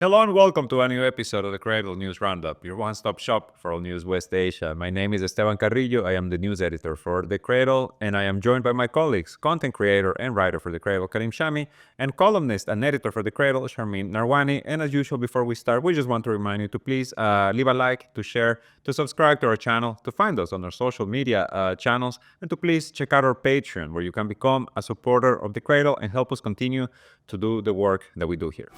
Hello and welcome to a new episode of the Cradle News Roundup, your one-stop shop for all news West Asia. My name is Esteban Carrillo. I am the news editor for the Cradle, and I am joined by my colleagues, content creator and writer for the Cradle, Karim Shami, and columnist and editor for the Cradle, Sharmin Narwani. And as usual, before we start, we just want to remind you to please leave a like, to share, to subscribe to our channel, to find us on our social media channels, and to please check out our Patreon, where you can become a supporter of the Cradle and help us continue to do the work that we do here.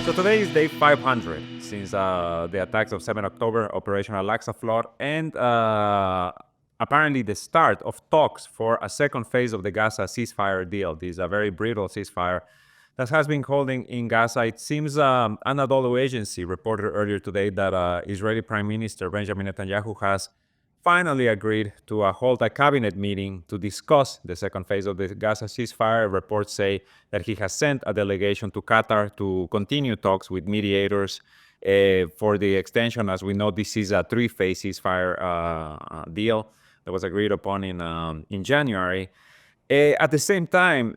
So today is day 500 since the attacks of 7 October, Operation Al-Aqsa Flood, and apparently the start of talks for a second phase of the Gaza ceasefire deal. This is a very brittle ceasefire that has been holding in Gaza. It seems Anadolu agency reported earlier today that Israeli Prime Minister Benjamin Netanyahu has finally agreed to hold a cabinet meeting to discuss the second phase of the Gaza ceasefire. Reports say that he has sent a delegation to Qatar to continue talks with mediators for the extension. As we know, this is a three-phase ceasefire deal that was agreed upon in January. At the same time,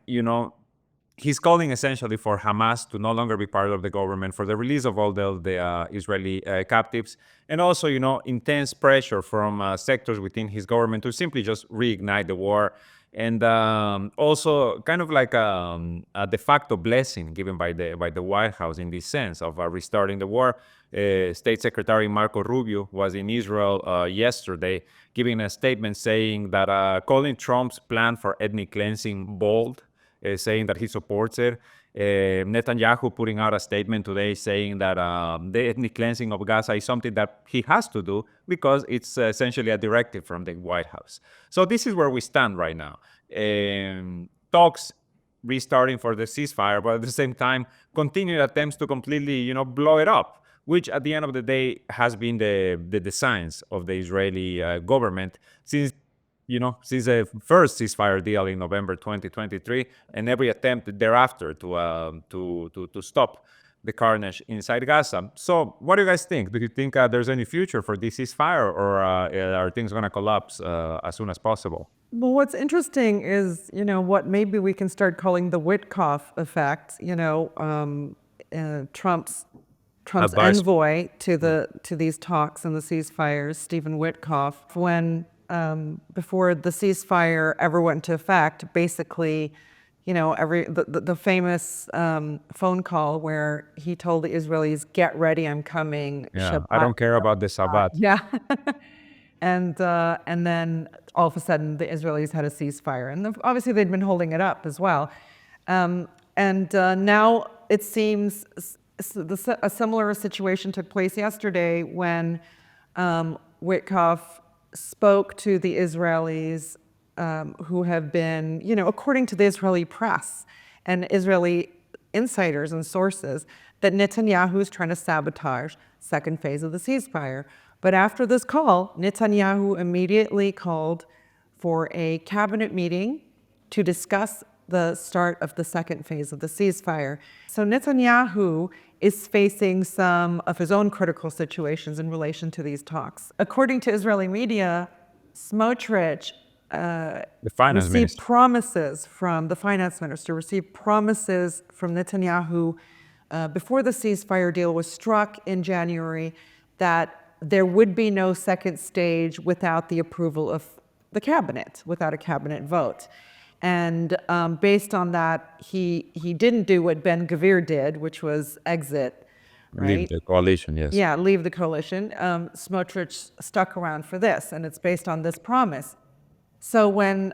he's calling essentially for Hamas to no longer be part of the government, for the release of all the Israeli captives, and also, intense pressure from sectors within his government to simply just reignite the war. And also kind of like a de facto blessing given by the White House in this sense of restarting the war. State Secretary Marco Rubio was in Israel yesterday giving a statement saying that calling Trump's plan for ethnic cleansing bold, saying that he supports it. Netanyahu putting out a statement today saying that the ethnic cleansing of Gaza is something that he has to do because it's essentially a directive from the White House. So this is where we stand right now. Talks restarting for the ceasefire, but at the same time, continued attempts to completely, blow it up, which at the end of the day has been the designs of the Israeli government since the first ceasefire deal in November 2023, and every attempt thereafter to stop the carnage inside Gaza. So what do you guys think? Do you think there's any future for this ceasefire, or are things going to collapse as soon as possible? Well, what's interesting is, what maybe we can start calling the Witkoff effect. Trump's envoy to these talks and the ceasefires, Stephen Witkoff, when before the ceasefire ever went into effect, basically, the famous phone call where he told the Israelis, "Get ready, I'm coming." Yeah, Shabbat. I don't care about the Sabbath. Yeah. And then all of a sudden the Israelis had a ceasefire, and obviously they'd been holding it up as well. Now it seems a similar situation took place yesterday when Witkoff spoke to the Israelis who have been, according to the Israeli press and Israeli insiders and sources, that Netanyahu is trying to sabotage second phase of the ceasefire. But after this call, Netanyahu immediately called for a cabinet meeting to discuss the start of the second phase of the ceasefire. So Netanyahu is facing some of his own critical situations in relation to these talks. According to Israeli media, Smotrich received promises from the finance minister, received promises from Netanyahu before the ceasefire deal was struck in January that there would be no second stage without the approval of the cabinet, without a cabinet vote. And based on that, he didn't do what Ben Gvir did, which was exit, right? Leave the coalition, yes. Yeah, leave the coalition. Smotrich stuck around for this, and it's based on this promise. So when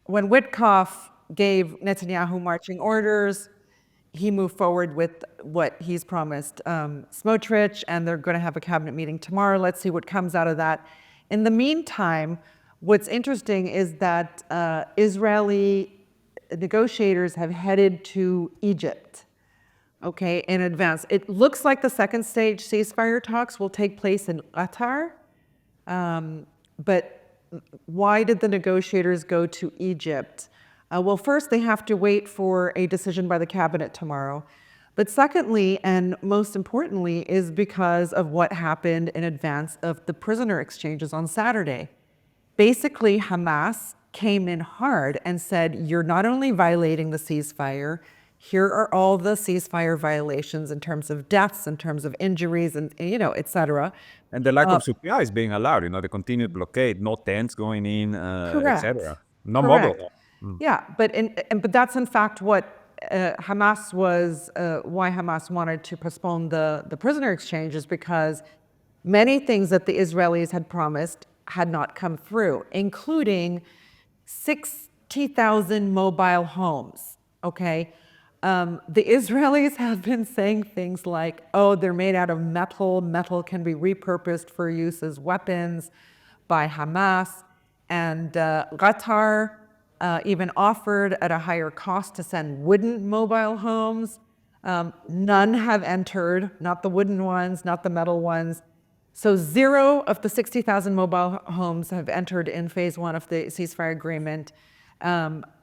Witkoff gave Netanyahu marching orders, he moved forward with what he's promised Smotrich, and they're going to have a cabinet meeting tomorrow. Let's see what comes out of that. In the meantime, what's interesting is that Israeli negotiators have headed to Egypt, in advance. It looks like the second stage ceasefire talks will take place in Qatar, but why did the negotiators go to Egypt? Well, first, they have to wait for a decision by the cabinet tomorrow. But secondly, and most importantly, is because of what happened in advance of the prisoner exchanges on Saturday. Basically, Hamas came in hard and said, you're not only violating the ceasefire, here are all the ceasefire violations in terms of deaths, in terms of injuries, and et cetera. And the lack of supplies being allowed, the continued blockade, no tents going in, etc. No mobile Correct. home. Yeah, but that's in fact what Hamas was, why Hamas wanted to postpone the prisoner exchange, is because many things that the Israelis had promised had not come through, including 60,000 mobile homes, okay? The Israelis have been saying things like, oh, they're made out of metal. Metal can be repurposed for use as weapons by Hamas. And Qatar even offered at a higher cost to send wooden mobile homes. None have entered, not the wooden ones, not the metal ones. So 0 of the 60,000 mobile homes have entered in phase 1 of the ceasefire agreement.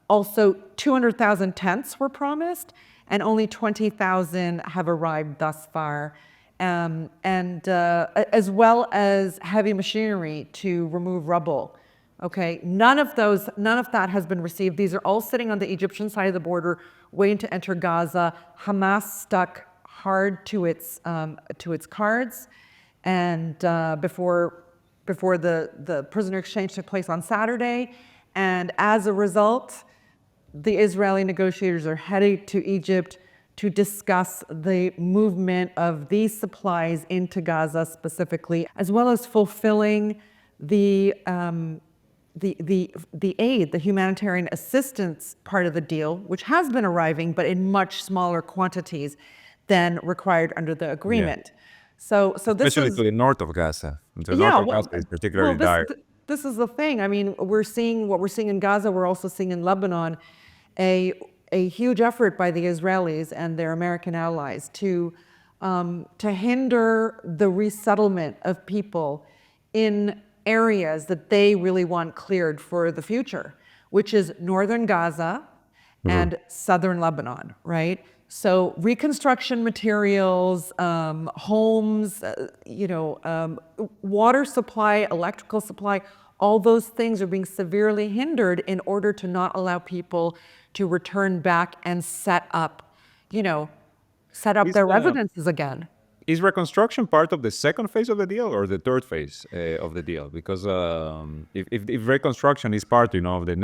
Also, 200,000 tents were promised, and only 20,000 have arrived thus far. As well as heavy machinery to remove rubble. Okay, none of that has been received. These are all sitting on the Egyptian side of the border, waiting to enter Gaza. Hamas stuck hard to its cards, and before the prisoner exchange took place on Saturday, and as a result, the Israeli negotiators are headed to Egypt to discuss the movement of these supplies into Gaza specifically, as well as fulfilling the aid, the humanitarian assistance part of the deal, which has been arriving, but in much smaller quantities than required under the agreement. So this Especially is, to the north of Gaza. The north yeah, of Gaza is particularly this, dire. this is the thing. I mean, we're seeing what we're seeing in Gaza. We're also seeing in Lebanon a huge effort by the Israelis and their American allies to hinder the resettlement of people in areas that they really want cleared for the future, which is northern Gaza and southern Lebanon, right? So reconstruction materials, homes, water supply, electrical supply, all those things are being severely hindered in order to not allow people to return back and set up their residences again. Is reconstruction part of the second phase of the deal or the third phase of the deal? Because if reconstruction is part, of the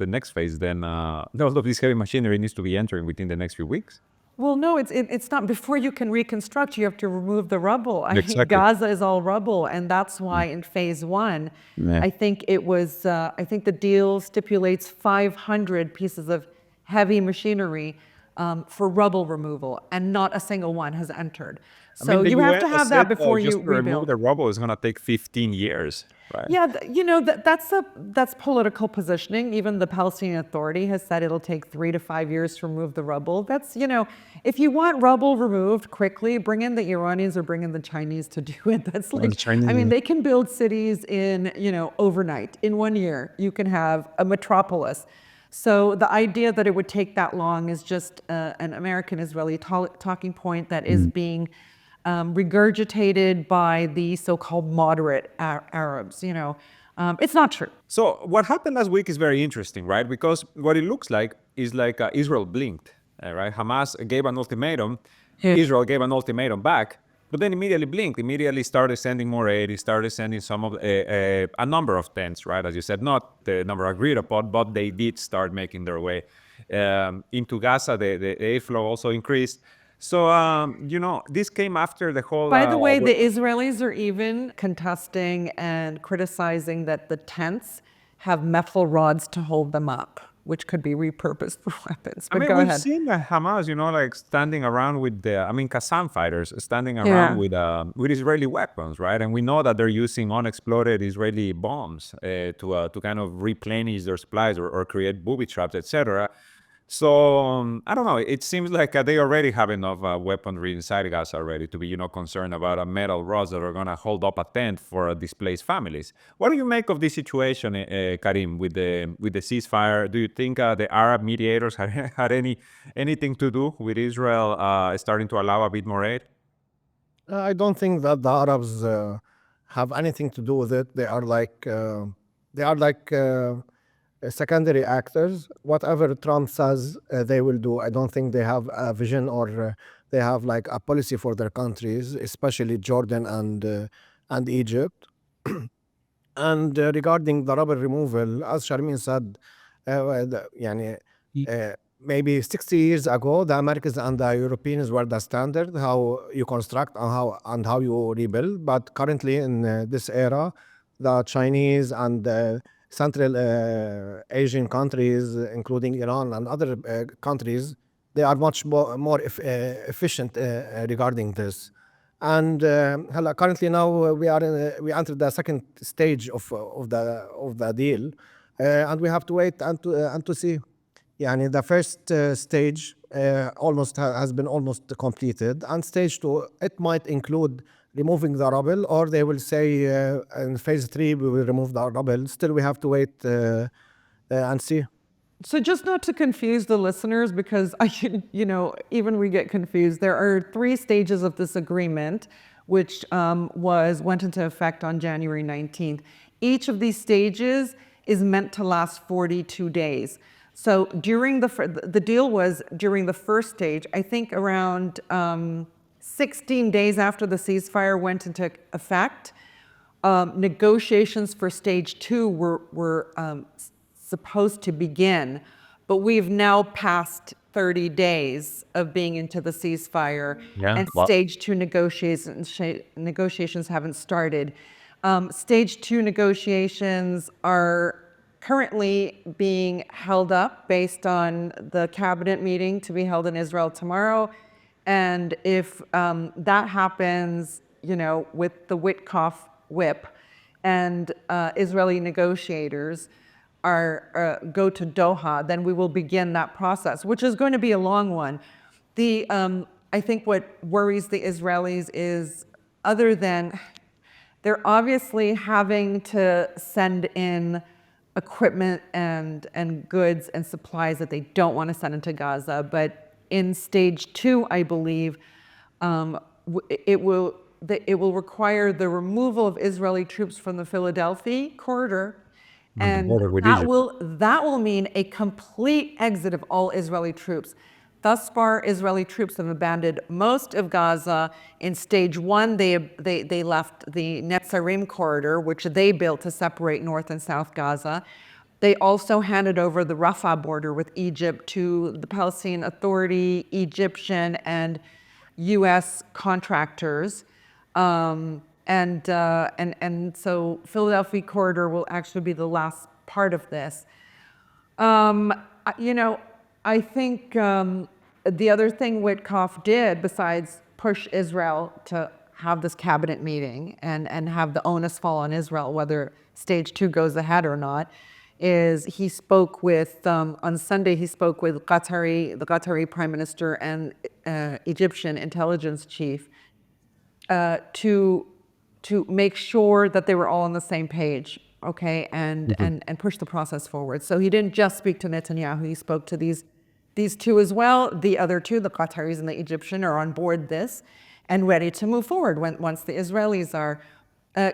next phase, then all of this heavy machinery needs to be entering within the next few weeks. Well, no, it's not. Before you can reconstruct, you have to remove the rubble. I mean, Exactly. Gaza is all rubble, and that's why in phase 1, I think the deal stipulates 500 pieces of heavy machinery for rubble removal, and not a single one has entered. So the you have to UN have said, that before just you to remove rebuild. the rubble is going to take 15 years, right? Yeah, that's political positioning. Even the Palestinian Authority has said it'll take 3 to 5 years to remove the rubble. That's, if you want rubble removed quickly, bring in the Iranians or bring in the Chinese to do it. That's like, I mean, they can build cities in, overnight. In 1 year, you can have a metropolis. So the idea that it would take that long is just an American-Israeli talking point that is being regurgitated by the so-called moderate Arabs. It's not true. So what happened last week is very interesting, right? Because what it looks like is like Israel blinked, right? Hamas gave an ultimatum, Israel gave an ultimatum back, but then immediately blinked, immediately started sending more aid, he started sending some of a number of tents, right? As you said, not the number agreed upon, but they did start making their way into Gaza. The aid flow also increased. So, this came after the whole... By the way, the Israelis are even contesting and criticizing that the tents have metal rods to hold them up, which could be repurposed for weapons. But go we've ahead. seen Hamas, like standing around with Qassam fighters standing around with Israeli weapons, right? And we know that they're using unexploded Israeli bombs to kind of replenish their supplies or create booby traps, etc. So I don't know. It seems like they already have enough weaponry inside Gaza already to be, concerned about metal rods that are going to hold up a tent for displaced families. What do you make of this situation, Karim, with the ceasefire? Do you think the Arab mediators had anything to do with Israel starting to allow a bit more aid? I don't think that the Arabs have anything to do with it. They are like secondary actors. Whatever Trump says they will do. I don't think they have a vision or they have like a policy for their countries, especially Jordan and Egypt. And regarding the rubble removal, as Sharmin said, يعني, maybe 60 years ago, the Americans and the Europeans were the standard, how you construct and how you rebuild. But currently in this era, the Chinese and Central Asian countries, including Iran and other countries, they are much more efficient regarding this. And currently now we entered the second stage of the deal, and we have to wait and to see. يعني the first stage almost has been almost completed, and stage 2 it might include removing the rubble, or they will say in phase 3 we will remove the rubble. Still we have to wait and see. So just not to confuse the listeners, because I can, even we get confused. There are 3 stages of this agreement, which went into effect on January 19th. Each of these stages is meant to last 42 days. So during the deal was during the first stage, I think around 16 days after the ceasefire went into effect, negotiations for stage 2 were supposed to begin, but we've now passed 30 days of being into the ceasefire, and stage 2 negotiations haven't started. Stage 2 negotiations are currently being held up based on the cabinet meeting to be held in Israel tomorrow. And if that happens, with the Witkoff whip and Israeli negotiators go to Doha, then we will begin that process, which is going to be a long one. I think what worries the Israelis is, other than they're obviously having to send in equipment and goods and supplies that they don't want to send into Gaza, but in stage 2, I believe, it will require the removal of Israeli troops from the Philadelphia corridor. And that will mean a complete exit of all Israeli troops. Thus far, Israeli troops have abandoned most of Gaza. In stage 1, they left the Netzarim corridor, which they built to separate North and South Gaza. They also handed over the Rafah border with Egypt to the Palestinian Authority, Egyptian and U.S. contractors. And so Philadelphia corridor will actually be the last part of this. I think the other thing Witkoff did, besides push Israel to have this cabinet meeting and have the onus fall on Israel, whether stage 2 goes ahead or not, is he spoke with, on Sunday, he spoke with the Qatari Prime Minister and Egyptian intelligence chief to make sure that they were all on the same page, okay, and push the process forward. So he didn't just speak to Netanyahu, he spoke to these 2 as well. The other 2, the Qataris and the Egyptian, are on board this and ready to move forward once the Israelis are.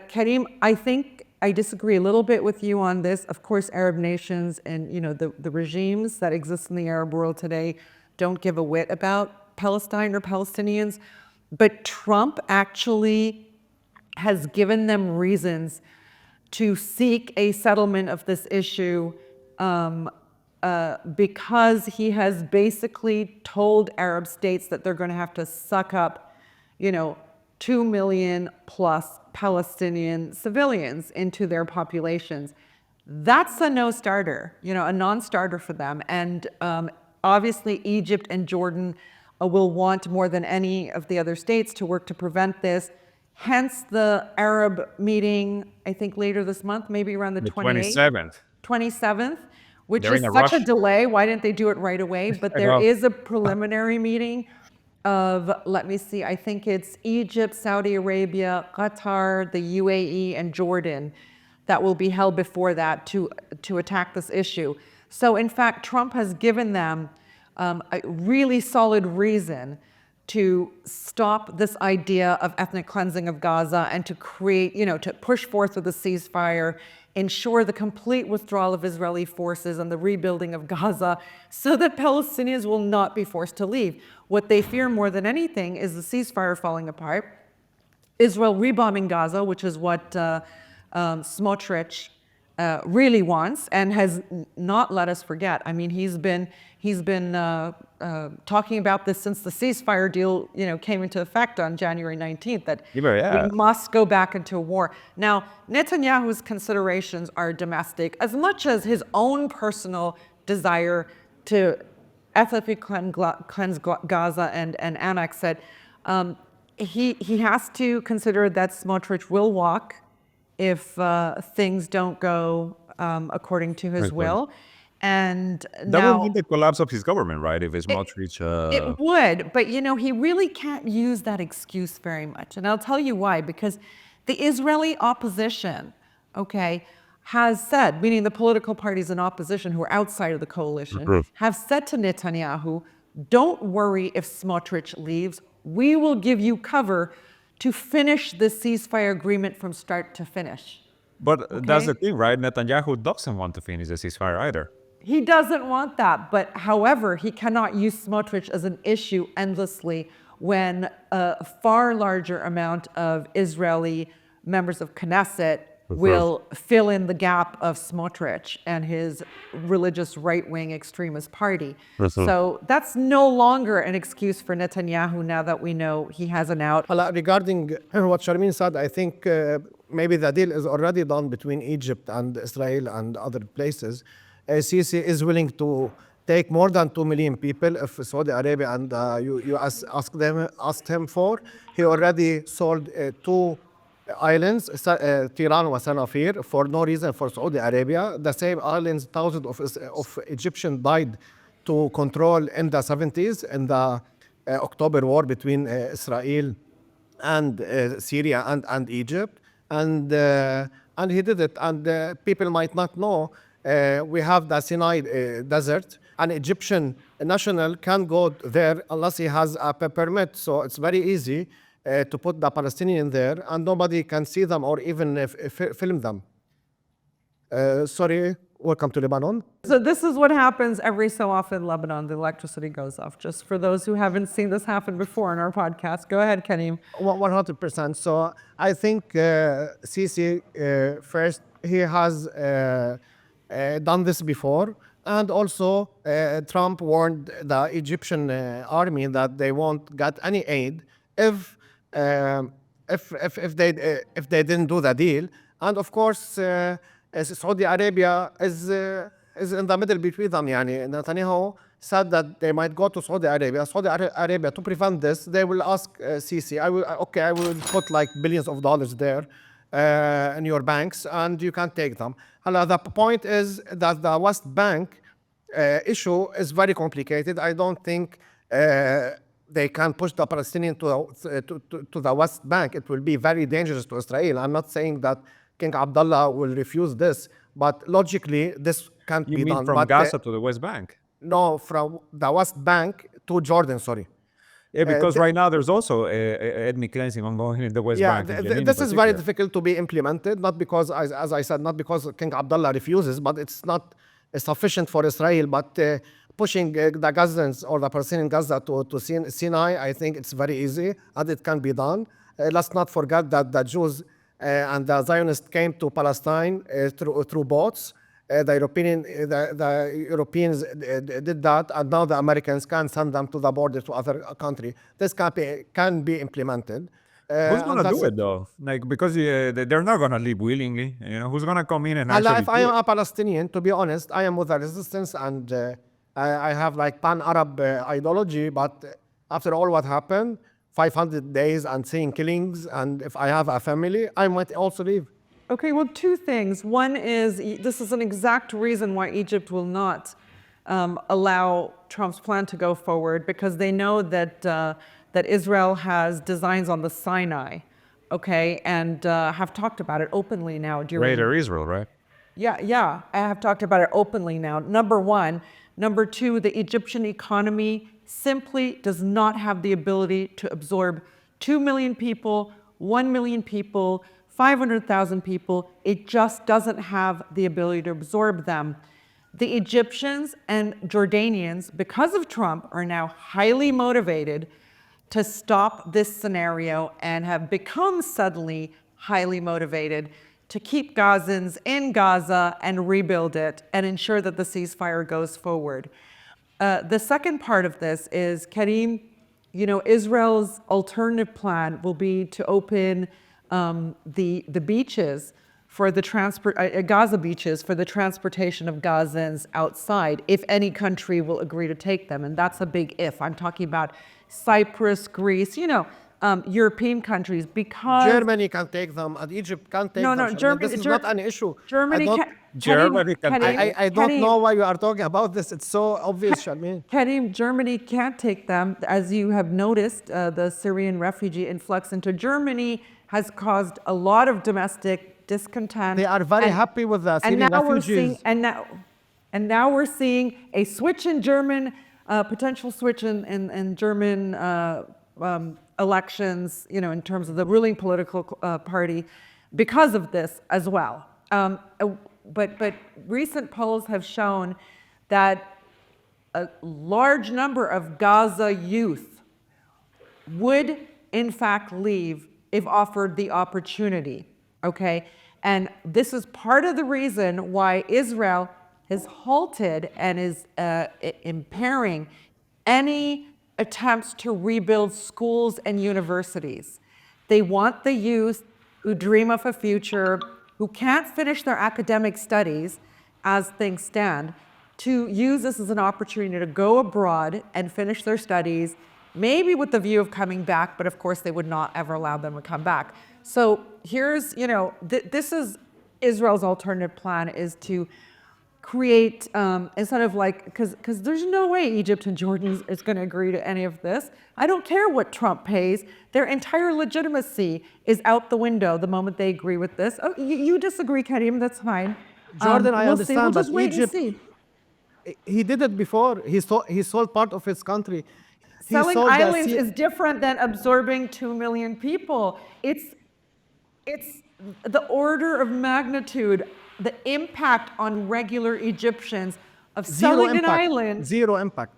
Karim, I think I disagree a little bit with you on this. Of course, Arab nations and the regimes that exist in the Arab world today don't give a whit about Palestine or Palestinians, but Trump actually has given them reasons to seek a settlement of this issue because he has basically told Arab states that they're going to have to suck up, 2 million plus Palestinian civilians into their populations. That's a no-starter, a non-starter for them. And obviously Egypt and Jordan will want more than any of the other states to work to prevent this. Hence the Arab meeting, I think later this month, maybe around the 28th. 27th, which is such a delay. Why didn't they do it right away? But there is a preliminary meeting of, let me see, I think it's Egypt, Saudi Arabia, Qatar, the UAE, and Jordan that will be held before that to attack this issue. So in fact, Trump has given them a really solid reason to stop this idea of ethnic cleansing of Gaza and to create, to push forth with a ceasefire, ensure the complete withdrawal of Israeli forces and the rebuilding of Gaza so that Palestinians will not be forced to leave. What they fear more than anything is the ceasefire falling apart, Israel rebombing Gaza, which is what Smotrich really wants and has not let us forget. I mean, he's been talking about this since the ceasefire deal, came into effect on January 19th, that we must go back into war. Now, Netanyahu's considerations are domestic as much as his own personal desire to ethnically cleanse Gaza and annex it. He has to consider that Smotrich will walk if things don't go according to his will. And that would mean the collapse of his government, right? If it's Smotrich. It would, but he really can't use that excuse very much. And I'll tell you why, because the Israeli opposition, has said, meaning the political parties in opposition who are outside of the coalition, have said to Netanyahu, don't worry if Smotrich leaves, we will give you cover to finish the ceasefire agreement from start to finish. But that's the thing, right? Netanyahu doesn't want to finish the ceasefire either. He doesn't want that, but however, he cannot use Smotrich as an issue endlessly when a far larger amount of Israeli members of Knesset will fill in the gap of Smotrich and his religious right-wing extremist party. So that's no longer an excuse for Netanyahu now that we know he has an out. Regarding what Sharmeen said, I think maybe the deal is already done between Egypt and Israel and other places. Sisi is willing to take more than 2 million people if Saudi Arabia and you asked him for. He already sold 2 islands, Tiran and Sanafir, for no reason for Saudi Arabia. The same islands thousands of Egyptians died to control in the 70s in the October war between Israel and Syria and Egypt. And he did it. And people might not know, we have the Sinai desert. An Egyptian national can't go there unless he has a permit. So it's very easy to put the Palestinian there, and nobody can see them or even film them. Sorry, welcome to Lebanon. So this is what happens every so often in Lebanon. The electricity goes off. Just for those who haven't seen this happen before in our podcast. Go ahead, Karim. 100%. So I think Sisi, first, he has done this before. And also, Trump warned the Egyptian army that they won't get any aid if they didn't do the deal. And of course, Saudi Arabia is in the middle between them. Netanyahu said that they might go to Saudi Arabia. Saudi Arabia, to prevent this, they will ask Sisi, I will put like billions of dollars there in your banks, and you can't take them. The point is that the West Bank issue is very complicated. I don't think they can push the Palestinians to the West Bank. It will be very dangerous to Israel. I'm not saying that King Abdullah will refuse this, but logically, this can't be done. You mean from Gaza to the West Bank? No, from the West Bank to Jordan, sorry. Yeah, because right now there's also ethnic cleansing ongoing in the West Bank. This is very difficult to be implemented, not because, as I said, not because King Abdullah refuses, but it's not sufficient for Israel, but pushing the Gazans or the Palestinian Gaza to Sinai, I think it's very easy and it can be done. Let's not forget that the Jews and the Zionists came to Palestine through boats. The Europeans did that, and now the Americans can send them to the border to other country. This can be implemented. Who's going to do it though? Because they're not going to leave willingly. Who's going to come in and actually? If I am a Palestinian, to be honest, I am with the resistance, and I have like pan-Arab ideology. But after all what happened, 500 days and seeing killings, and if I have a family, I might also leave. Okay, well, 2 things. One is, this is an exact reason why Egypt will not allow Trump's plan to go forward, because they know that Israel has designs on the Sinai, and have talked about it openly now. Greater Israel, right? Yeah, I have talked about it openly now, number 1. Number 2, the Egyptian economy simply does not have the ability to absorb 2 million people, 1 million people, 500,000 people. It just doesn't have the ability to absorb them. The Egyptians and Jordanians, because of Trump, are now highly motivated to stop this scenario and have become suddenly highly motivated to keep Gazans in Gaza and rebuild it and ensure that the ceasefire goes forward. The second part of this is, Karim, Israel's alternative plan will be to open the beaches for the Gaza beaches for the transportation of Gazans outside, if any country will agree to take them. And that's a big if. I'm talking about Cyprus, Greece, European countries, because Germany can take them and Egypt can take them. Germany, this is not an issue. Germany Germany can I don't know why you are talking about this. It's so obvious, Sharmeen. Karim, Germany can't take them. As you have noticed, the Syrian refugee influx into Germany has caused a lot of domestic discontent. They are very happy with the Syrian refugees. Now we're seeing a switch in German, potential switch in German elections, in terms of the ruling political party, because of this as well. But recent polls have shown that a large number of Gaza youth would, in fact, leave if offered the opportunity, okay? And this is part of the reason why Israel has halted and is impairing any attempts to rebuild schools and universities. They want the youth who dream of a future, who can't finish their academic studies as things stand, to use this as an opportunity to go abroad and finish their studies, maybe with the view of coming back, but of course they would not ever allow them to come back. So here's, this is Israel's alternative plan, is to create, instead of because there's no way Egypt and Jordan is going to agree to any of this. I don't care what Trump pays. Their entire legitimacy is out the window the moment they agree with this. Oh, you disagree, Karim, that's fine. Jordan, I we'll understand, see. We'll just but wait Egypt, and see. he did it before. He sold part of his country. Selling islands is different than absorbing 2 million people. It's the order of magnitude, the impact on regular Egyptians of selling an island. Zero impact.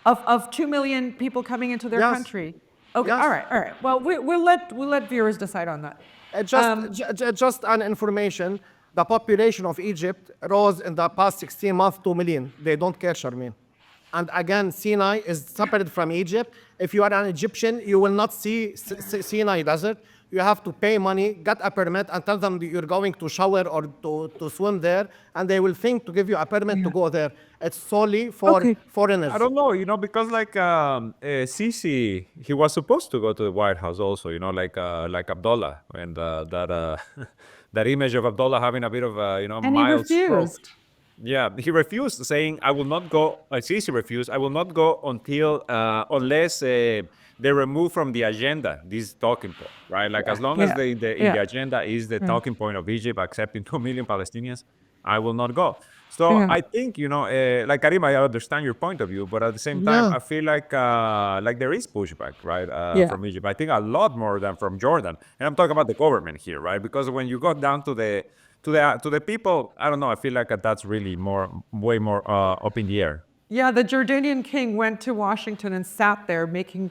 Of 2 million people coming into their country. Okay, Yes. all right. Well, we'll let viewers decide on that. Just an information, the population of Egypt rose in the past 16 months 2 million. They don't care, Sharmeen. And again, Sinai is separated from Egypt. If you are an Egyptian, you will not see Sinai desert. You have to pay money, get a permit, and tell them that you're going to shower or to swim there, and they will think to give you a permit to go there. It's solely for foreigners. I don't know, because Sisi, he was supposed to go to the White House also, like Abdullah, and that image of Abdullah having a bit of And mild he refused. stroke. Yeah, he refused, saying, I will not go, Sisi refused, I will not go until, unless they remove from the agenda this talking point, right? As long as in the agenda is the talking point of Egypt accepting 2 million Palestinians, I will not go. So I think, Karim, I understand your point of view, but at the same time, I feel like there is pushback, right, from Egypt. I think a lot more than from Jordan. And I'm talking about the government here, right? Because when you go down to the people, I don't know, I feel like that's really way more up in the air. Yeah, the Jordanian king went to Washington and sat there making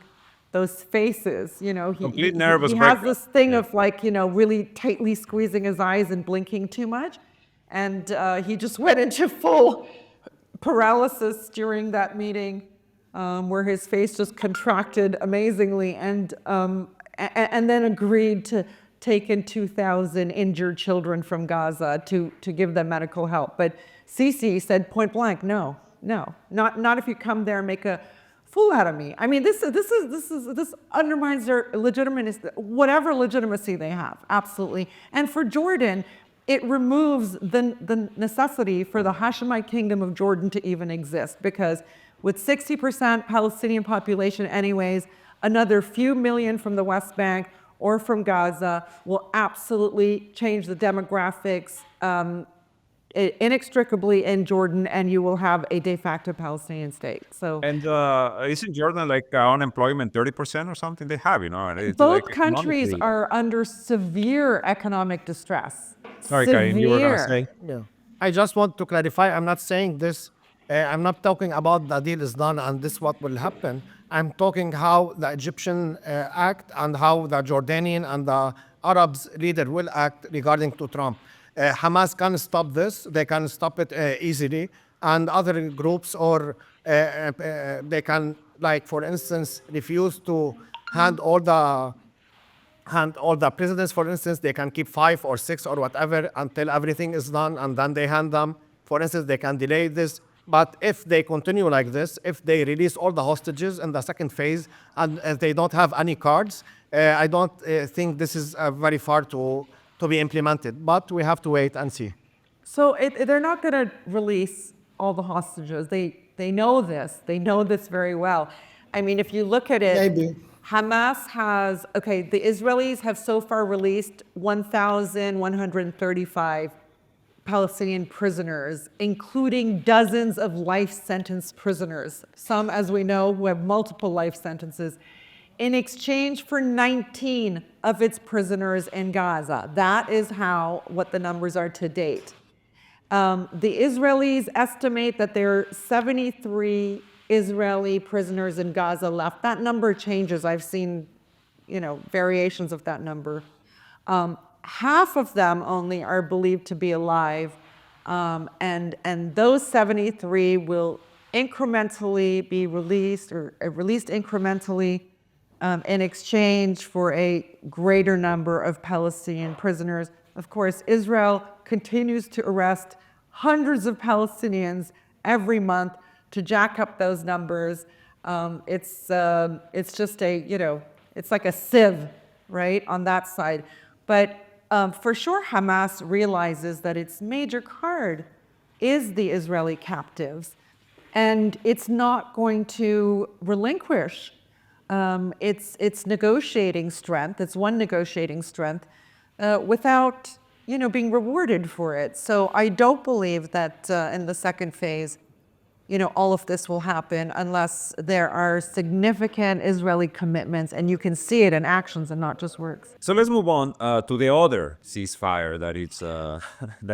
those faces, Complete nervous he has breakdown. this thing of really tightly squeezing his eyes and blinking too much. And he just went into full paralysis during that meeting, where his face just contracted amazingly, and then agreed to take in 2,000 injured children from Gaza to give them medical help. But Sisi said point blank, no, not if you come there and make a fool out of me. I mean, this undermines their legitimacy, whatever legitimacy they have, absolutely. And for Jordan, it removes the necessity for the Hashemite kingdom of Jordan to even exist, because with 60% Palestinian population anyways, another few million from the West Bank or from Gaza will absolutely change the demographics inextricably in Jordan, and you will have a de facto Palestinian state. So And isn't Jordan like unemployment 30% or something? They have, and it's like both countries economically. are under severe economic distress. Sorry, Karim, you were gonna Severe. say. Yeah. I just want to clarify. I'm not saying this. I'm not talking about the deal is done and this what will happen. I'm talking how the Egyptian act and how the Jordanian and the Arabs leader will act regarding to Trump. Hamas can stop this. They can stop it easily, and other groups or they can, like for instance, refuse to hand all the presidents, for instance, they can keep 5 or 6 or whatever until everything is done, and then they hand them. For instance, they can delay this. But if they continue like this, if they release all the hostages in the second phase and they don't have any cards, I don't think this is very far to be implemented. But we have to wait and see. So they're not going to release all the hostages. They know this. They know this very well. I mean, if you look at it, Maybe. Hamas has, the Israelis have so far released 1,135 Palestinian prisoners, including dozens of life sentence prisoners, some, as we know, who have multiple life sentences, in exchange for 19 of its prisoners in Gaza. That is what the numbers are to date. The Israelis estimate that there are 73 Israeli prisoners in Gaza left. That number changes. I've seen, variations of that number. Half of them only are believed to be alive, and those 73 will incrementally be released or released incrementally in exchange for a greater number of Palestinian prisoners. Of course, Israel continues to arrest hundreds of Palestinians every month to jack up those numbers. It's just it's like a sieve, right, on that side. But for sure, Hamas realizes that its major card is the Israeli captives, and it's not going to relinquish its negotiating strength, its one negotiating strength, without being rewarded for it. So I don't believe that in the second phase, all of this will happen unless there are significant Israeli commitments, and you can see it in actions and not just words. So let's move on to the other ceasefire that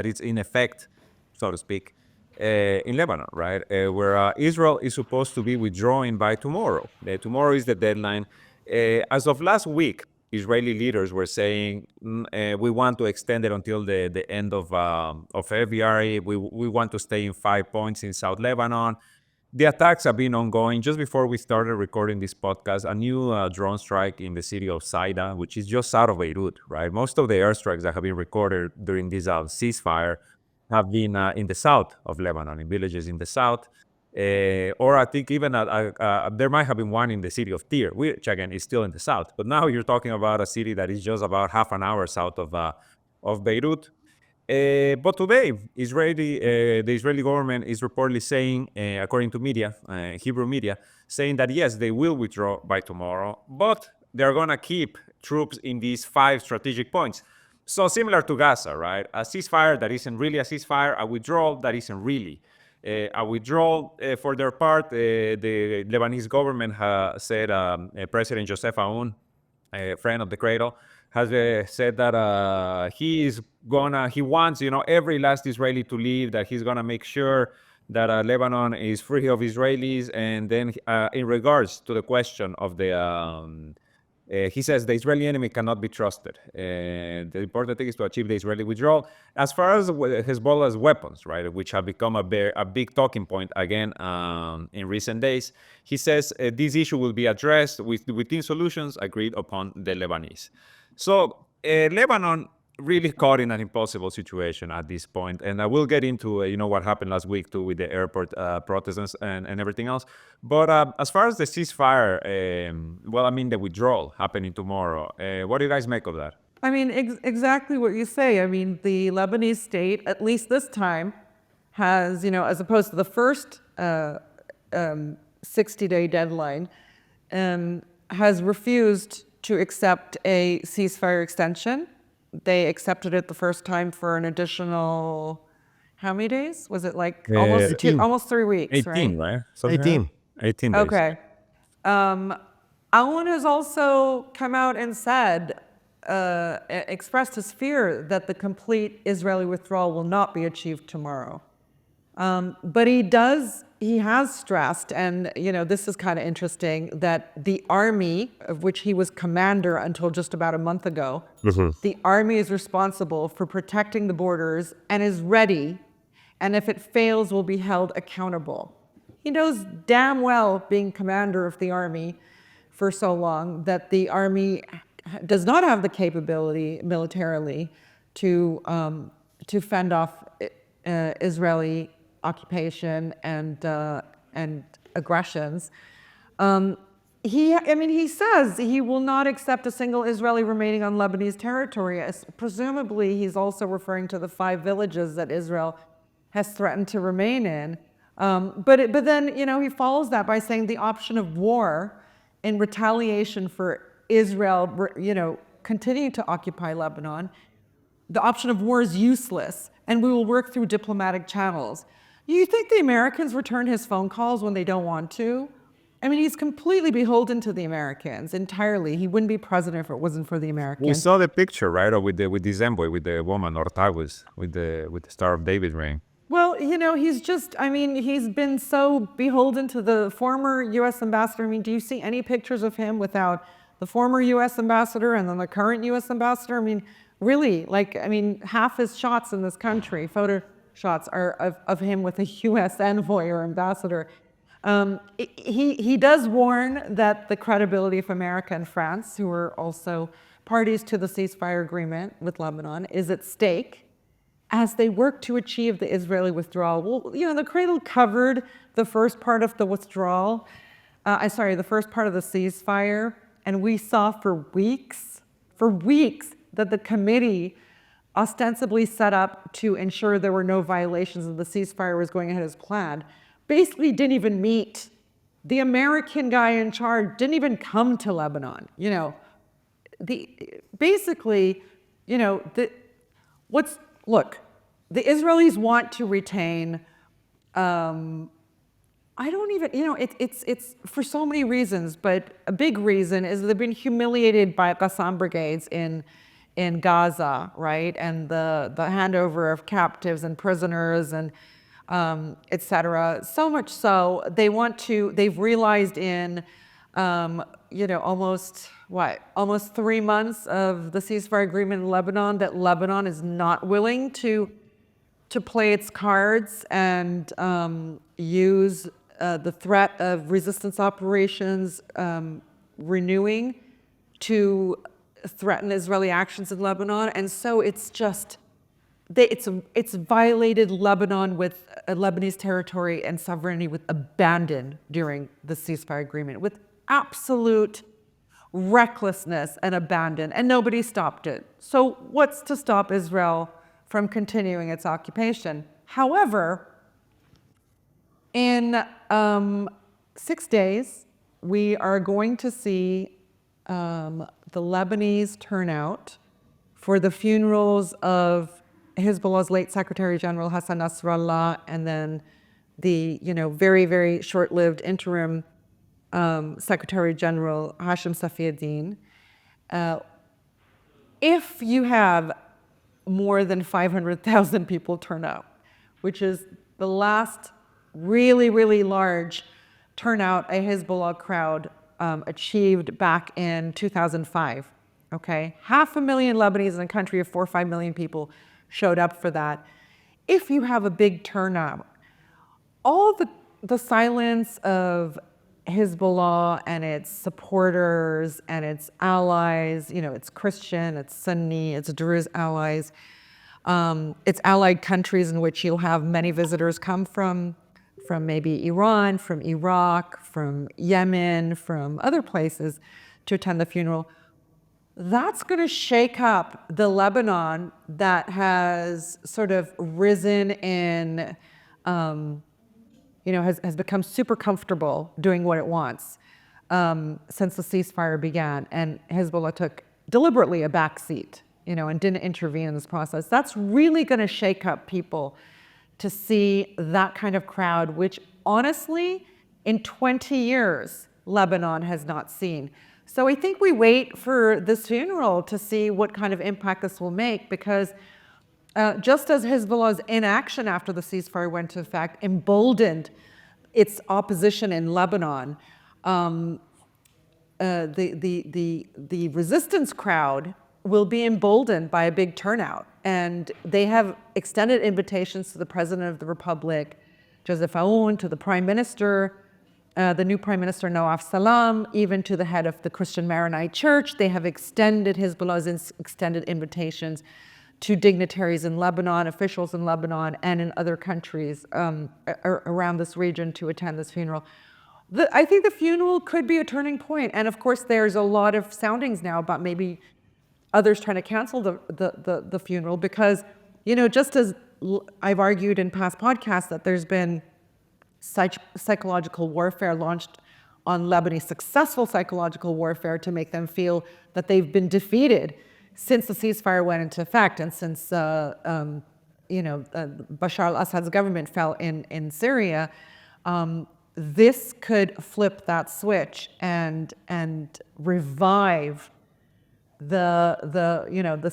it's in effect, so to speak, in Lebanon, right? Where Israel is supposed to be withdrawing by tomorrow. Tomorrow is the deadline. As of last week, Israeli leaders were saying we want to extend it until the end of February. We want to stay in 5 points in South Lebanon. The attacks have been ongoing. Just before we started recording this podcast, a new drone strike in the city of Saida, which is just south of Beirut, right? Most of the airstrikes that have been recorded during this ceasefire have been in the south of Lebanon, in villages in the south. Or I think even there might have been one in the city of Tyre, which again is still in the south. But now you're talking about a city that is just about half an hour south of Beirut. But today, the Israeli government is reportedly saying, according to media, Hebrew media, saying that yes, they will withdraw by tomorrow, but they're going to keep troops in these 5 strategic points. So similar to Gaza, right? A ceasefire that isn't really a ceasefire, a withdrawal that isn't really a withdrawal. For their part, the Lebanese government has said, President Joseph Aoun, a friend of the Cradle, has said that he wants, every last Israeli to leave, that he's going to make sure that Lebanon is free of Israelis. And then in regards to the question of he says the Israeli enemy cannot be trusted. The important thing is to achieve the Israeli withdrawal. As far as Hezbollah's weapons, right, which have become a big talking point again in recent days, he says this issue will be addressed within solutions agreed upon the Lebanese. So Lebanon really caught in an impossible situation at this point. And I will get into, what happened last week too with the airport protests and everything else. But as far as the ceasefire, the withdrawal happening tomorrow, what do you guys make of that? I mean, exactly what you say. I mean, the Lebanese state, at least this time, has, as opposed to the first 60-day deadline, has refused to accept a ceasefire extension. They accepted it the first time for an additional, how many days? Was it like 18. almost 3 weeks, 18, right? right? Something like 18. that? 18 days. Okay. Aoun has also come out and said, expressed his fear that the complete Israeli withdrawal will not be achieved tomorrow. But he has stressed, and this is kind of interesting, that the army, of which he was commander until just about a month ago, the army is responsible for protecting the borders and is ready, and if it fails, will be held accountable. He knows damn well, being commander of the army for so long, that the army does not have the capability militarily to fend off Israeli occupation and aggressions. He says he will not accept a single Israeli remaining on Lebanese territory. Presumably, he's also referring to the 5 villages that Israel has threatened to remain in. But then, he follows that by saying the option of war in retaliation for Israel, continuing to occupy Lebanon, the option of war is useless, and we will work through diplomatic channels. You think the Americans return his phone calls when they don't want to? He's completely beholden to the Americans entirely. He wouldn't be president if it wasn't for the Americans. We saw the picture, right, with this envoy, with the woman, Ortagos, with the Star of David ring. Well, he's just, he's been so beholden to the former U.S. ambassador. Do you see any pictures of him without the former U.S. ambassador and then the current U.S. ambassador? Really, half his shots in this country, photo shots, are of him with a U.S. envoy or ambassador. He does warn that the credibility of America and France, who are also parties to the ceasefire agreement with Lebanon, is at stake as they work to achieve the Israeli withdrawal. Well, the Cradle covered the first part of the withdrawal, the first part of the ceasefire, and we saw for weeks, that the committee ostensibly set up to ensure there were no violations and the ceasefire was going ahead as planned, basically didn't even meet. The American guy in charge didn't even come to Lebanon. The Israelis want to retain, it's for so many reasons, but a big reason is they've been humiliated by Qassam brigades in Gaza, right? And the handover of captives and prisoners and et cetera. So much so, they've realized in, almost 3 months of the ceasefire agreement in Lebanon, that Lebanon is not willing to play its cards and use the threat of resistance operations renewing to threaten Israeli actions in Lebanon. And so it's just, it's violated Lebanon with Lebanese territory and sovereignty with abandon during the ceasefire agreement, with absolute recklessness and abandon, and nobody stopped it. So what's to stop Israel from continuing its occupation? However, in 6 days, we are going to see the Lebanese turnout for the funerals of Hezbollah's late Secretary General Hassan Nasrallah, and then the very, very short-lived interim Secretary General Hashim Safiuddin. If you have more than 500,000 people turn out, which is the last really, really large turnout a Hezbollah crowd achieved back in 2005, okay? 500,000 Lebanese in a country of 4 or 5 million people showed up for that. If you have a big turnout, all the silence of Hezbollah and its supporters and its allies, it's Christian, it's Sunni, it's Druze allies, it's allied countries in which you'll have many visitors come from maybe Iran, from Iraq, from Yemen, from other places to attend the funeral. That's going to shake up the Lebanon that has sort of risen in, has become super comfortable doing what it wants since the ceasefire began. And Hezbollah took deliberately a back seat, and didn't intervene in this process. That's really going to shake up people to see that kind of crowd, which honestly, in 20 years, Lebanon has not seen. So I think we wait for this funeral to see what kind of impact this will make, because just as Hezbollah's inaction after the ceasefire went into effect emboldened its opposition in Lebanon, the resistance crowd will be emboldened by a big turnout. And they have extended invitations to the President of the Republic, Joseph Aoun, to the Prime Minister, the new Prime Minister Nawaf Salam, even to the head of the Christian Maronite Church. They have extended Hezbollah's extended invitations to dignitaries in Lebanon, officials in Lebanon, and in other countries around this region to attend this funeral. I think the funeral could be a turning point. And of course, there's a lot of soundings now about maybe others trying to cancel the funeral, because, you know, just as I've argued in past podcasts that there's been psychological warfare launched on Lebanese, successful psychological warfare to make them feel that they've been defeated since the ceasefire went into effect, and since Bashar al-Assad's government fell in Syria. This could flip that switch and revive the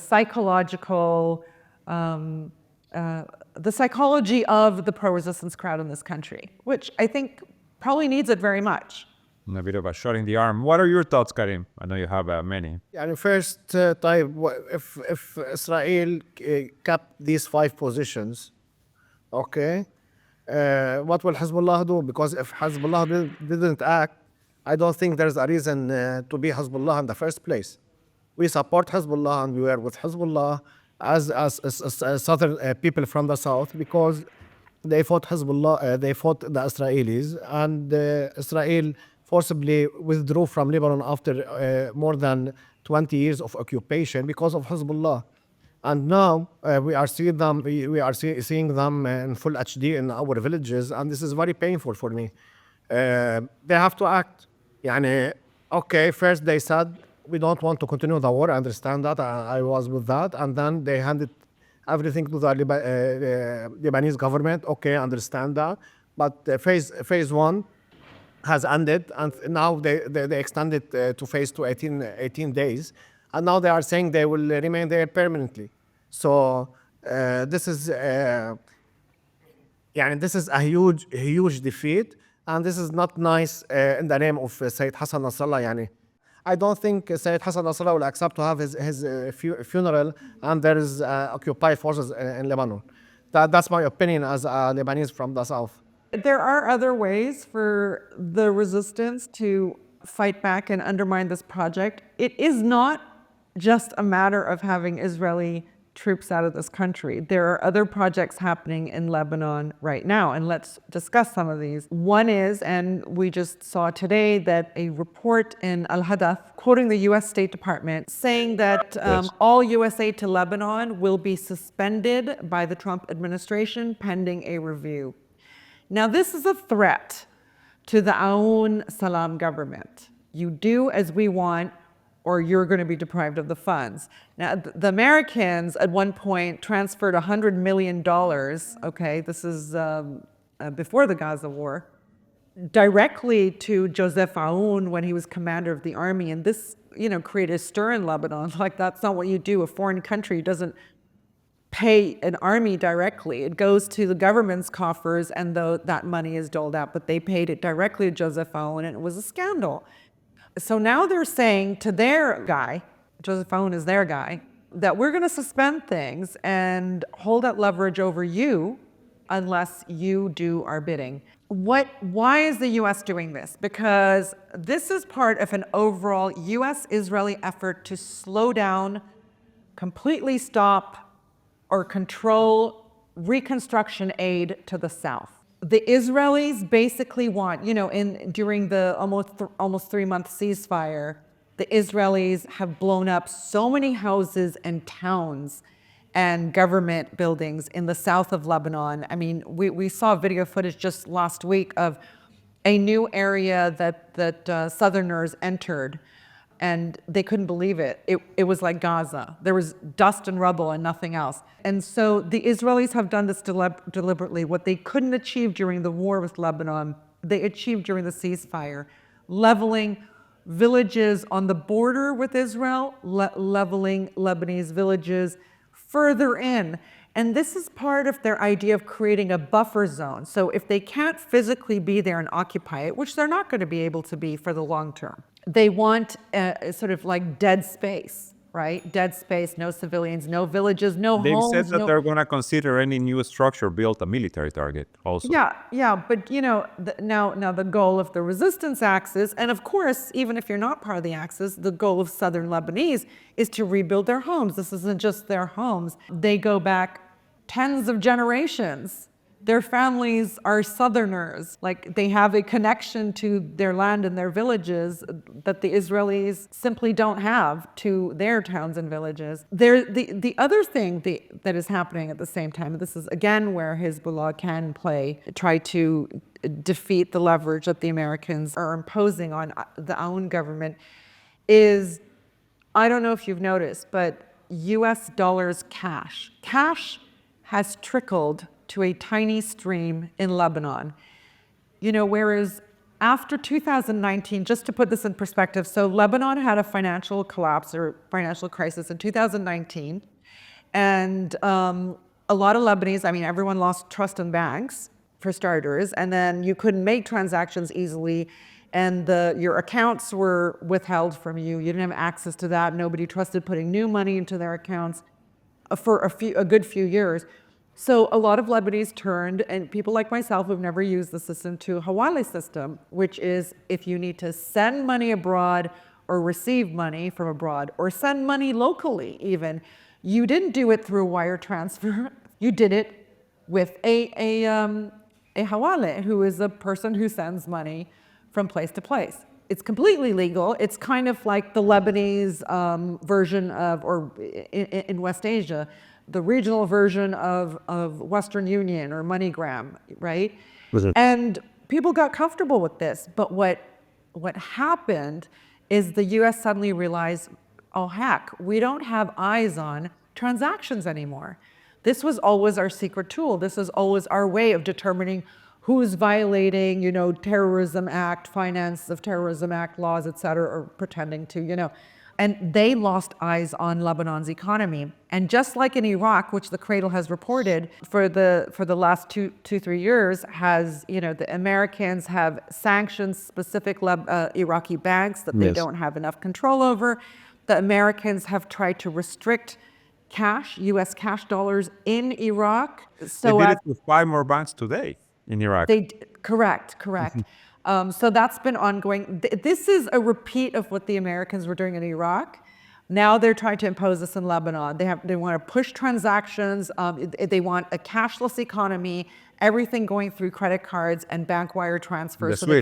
psychology of the pro-resistance crowd in this country, which I think probably needs it very much. A bit of a shot in the arm. What are your thoughts, Karim? I know you have many. يعني first, if Israel kept these 5 positions, okay, what will Hezbollah do? Because if Hezbollah didn't act, I don't think there's a reason to be Hezbollah in the first place. We support Hezbollah, and we were with Hezbollah as southern people from the south, because they fought Hezbollah, they fought the Israelis, and Israel forcibly withdrew from Lebanon after more than 20 years of occupation because of Hezbollah. And now we are seeing them in full HD in our villages, and this is very painful for me. They have to act. يعني, okay, first they said we don't want to continue the war. I understand that. I was with that. And then they handed everything to the Lebanese government. Okay, I understand that. But phase 1 has ended, and now they extended to phase 2, 18 days. And now they are saying they will remain there permanently. So this is a huge defeat, and this is not nice in the name of Sayyid Hassan Nasrallah. يعني. I don't think Sayyid Hassan Nasrallah will accept to have his funeral and there is occupied forces in Lebanon. That's my opinion as a Lebanese from the south. There are other ways for the resistance to fight back and undermine this project. It is not just a matter of having Israeli troops out of this country. There are other projects happening in Lebanon right now, and let's discuss some of these. One is, and we just saw today, that a report in Al-Hadath quoting the U.S. State Department saying that all U.S. aid to Lebanon will be suspended by the Trump administration pending a review. Now, this is a threat to the Aoun Salam government. You do as we want, or you're going to be deprived of the funds. Now, the Americans at one point transferred $100 million, okay, this is before the Gaza war, directly to Joseph Aoun when he was commander of the army. And this, created a stir in Lebanon. Like, that's not what you do. A foreign country doesn't pay an army directly. It goes to the government's coffers, and that money is doled out. But they paid it directly to Joseph Aoun, and it was a scandal. So now they're saying to their guy, Joseph Aoun is their guy, that we're going to suspend things and hold out leverage over you unless you do our bidding. Why is the U.S. doing this? Because this is part of an overall U.S.-Israeli effort to slow down, completely stop, or control reconstruction aid to the south. The Israelis basically want, during the almost 3-month ceasefire, the Israelis have blown up so many houses and towns and government buildings in the south of Lebanon. I mean, we saw video footage just last week of a new area that Southerners entered And they couldn't believe it. It was like Gaza. There was dust and rubble and nothing else. And so the Israelis have done this deliberately. What they couldn't achieve during the war with Lebanon, they achieved during the ceasefire, leveling villages on the border with Israel, leveling Lebanese villages further in. And this is part of their idea of creating a buffer zone. So if they can't physically be there and occupy it, which they're not going to be able to be for the long term, they want a sort of like dead space, right? Dead space, no civilians, no villages, no They've homes. said that they're going to consider any new structure built a military target also. Yeah, but now the goal of the resistance axis, and of course, even if you're not part of the axis, the goal of southern Lebanese is to rebuild their homes. This isn't just their homes. They go back tens of generations. Their families are Southerners. Like, they have a connection to their land and their villages that the Israelis simply don't have to their towns and villages. The other thing that is happening at the same time, this is again where Hezbollah can try to defeat the leverage that the Americans are imposing on the own government, is, I don't know if you've noticed, but US dollars cash has trickled to a tiny stream in Lebanon. Whereas after 2019, just to put this in perspective, so Lebanon had a financial collapse or financial crisis in 2019. And a lot of Lebanese, everyone lost trust in banks, for starters. And then you couldn't make transactions easily. And your accounts were withheld from you. You didn't have access to that. Nobody trusted putting new money into their accounts for a good few years. So a lot of Lebanese turned, and people like myself who've never used the system, to Hawali system, which is if you need to send money abroad or receive money from abroad or send money locally even, you didn't do it through wire transfer. You did it with a Hawali, who is a person who sends money from place to place. It's completely legal. It's kind of like the Lebanese version of, or in West Asia, the regional version of Western Union or MoneyGram, right? And people got comfortable with this. But what happened is the US suddenly realized, oh heck, we don't have eyes on transactions anymore. This was always our secret tool. This is always our way of determining who's violating, Terrorism Act, Finance of Terrorism Act laws, et cetera, or pretending to, And they lost eyes on Lebanon's economy. And just like in Iraq, which the Cradle has reported for the last 3 years, the Americans have sanctioned specific Iraqi banks that they don't have enough control over. The Americans have tried to restrict cash, U.S. cash dollars in Iraq. So they did it with 5 more banks today in Iraq. Correct. So that's been ongoing. This is a repeat of what the Americans were doing in Iraq. Now they're trying to impose this in Lebanon. They want to push transactions. They want a cashless economy, everything going through credit cards and bank wire transfers. So they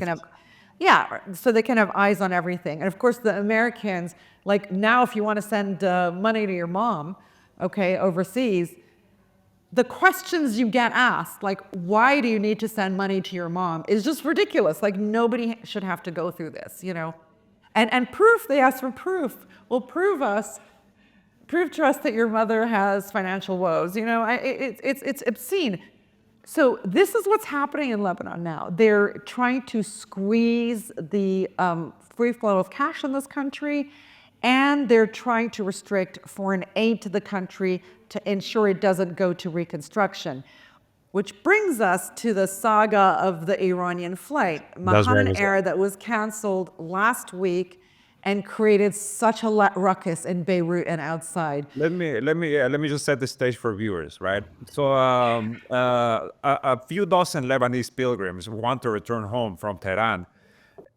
can have eyes on everything. And of course, the Americans, like now, if you want to send money to your mom, overseas, the questions you get asked, like, why do you need to send money to your mom, is just ridiculous. Like, nobody should have to go through this, And proof, they ask for proof. Well, prove to us that your mother has financial woes. It's obscene. So this is what's happening in Lebanon now. They're trying to squeeze the free flow of cash in this country, and they're trying to restrict foreign aid to the country to ensure it doesn't go to reconstruction. Which brings us to the saga of the Iranian flight, Mohammed Air, that was canceled last week and created such a ruckus in Beirut and outside. Let me just set the stage for viewers, right? So a few dozen Lebanese pilgrims want to return home from Tehran.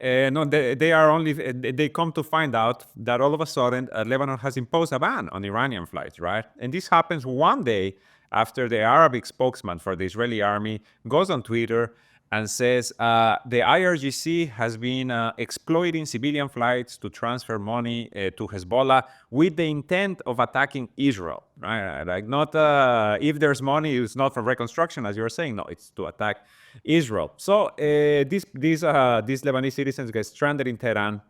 They come to find out that all of a sudden Lebanon has imposed a ban on Iranian flights, right? And this happens one day after the Arabic spokesman for the Israeli army goes on Twitter and says the IRGC has been exploiting civilian flights to transfer money to Hezbollah with the intent of attacking Israel, right? Like, not if there's money, it's not for reconstruction, as you were saying. No, it's to attack Israel. So these Lebanese citizens get stranded in Tehran.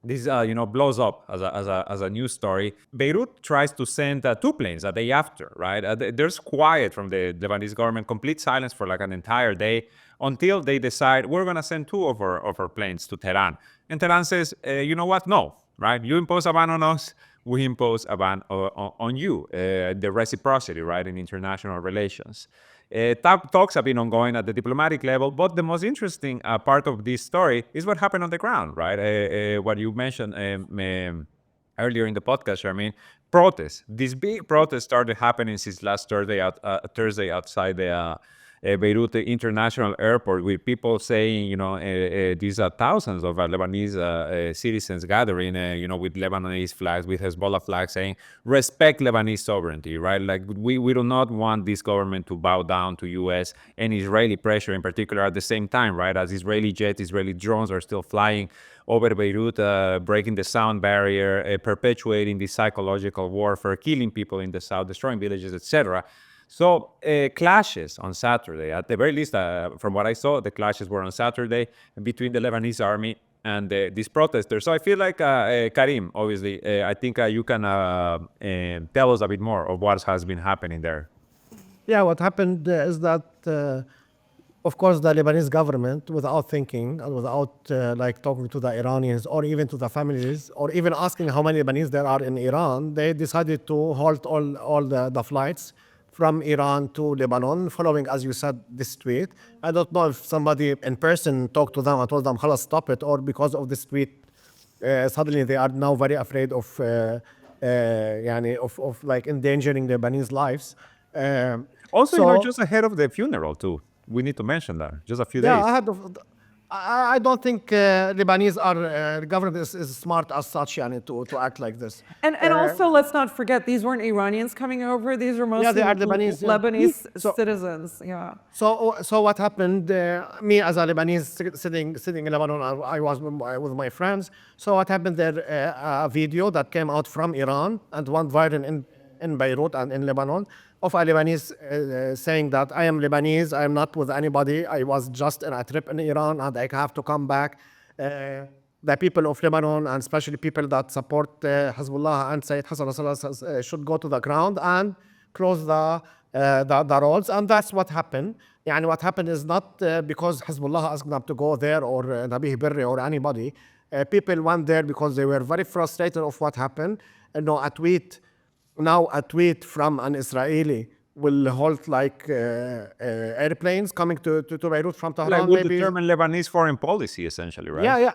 this blows up as a news story. Beirut tries to send 2 planes a day after, right? There's quiet from the Lebanese government, complete silence for like an entire day until they decide we're gonna send 2 of our planes to Tehran. And Tehran says, you know what? No, right? You impose a ban on us, we impose a ban on you. The reciprocity, right, in international relations. Talks have been ongoing at the diplomatic level, but the most interesting part of this story is what happened on the ground, right? What you mentioned earlier in the podcast, Charmaine, protests. This big protest started happening since last Thursday outside the Beirut International Airport, with people saying, these are thousands of Lebanese citizens gathering, with Lebanese flags, with Hezbollah flags, saying, respect Lebanese sovereignty, right? Like, we do not want this government to bow down to U.S. and Israeli pressure in particular at the same time, right? As Israeli jets, Israeli drones are still flying over Beirut, breaking the sound barrier, perpetuating this psychological warfare, killing people in the south, destroying villages, etc. So clashes on Saturday, at the very least, from what I saw, the clashes were on Saturday between the Lebanese army and these protesters. So I feel like, Karim, obviously, I think you can tell us a bit more of what has been happening there. Yeah, what happened is that, of course, the Lebanese government, without thinking and without talking to the Iranians or even to the families or even asking how many Lebanese there are in Iran, they decided to halt all the flights from Iran to Lebanon, following, as you said, this tweet. I don't know if somebody in person talked to them and told them, "Khalas, stop it," or because of this tweet, suddenly they are now very afraid of endangering the Lebanese lives. Also, just ahead of the funeral, too. We need to mention that. Just a few days. I don't think Lebanese government is smart as such, to act like this. And also, let's not forget, these weren't Iranians coming over. These were mostly they are Lebanese, yeah. Lebanese citizens. Yeah. So what happened? Me as a Lebanese sitting in Lebanon, I was with my friends. So what happened there? A video that came out from Iran and went viral in Beirut and in Lebanon, of a Lebanese saying that I am Lebanese, I am not with anybody, I was just on a trip in Iran and I have to come back. The people of Lebanon, and especially people that support Hezbollah and Sayyid Hassan Nasrallah, should go to the ground and close the roads, and that's what happened. And what happened is not because Hezbollah asked them to go there, or Nabih Berri or anybody. People went there because they were very frustrated of what happened. A tweet from an Israeli will halt airplanes coming to Beirut from Tehran. Like, would determine Lebanese foreign policy, essentially, right? Yeah.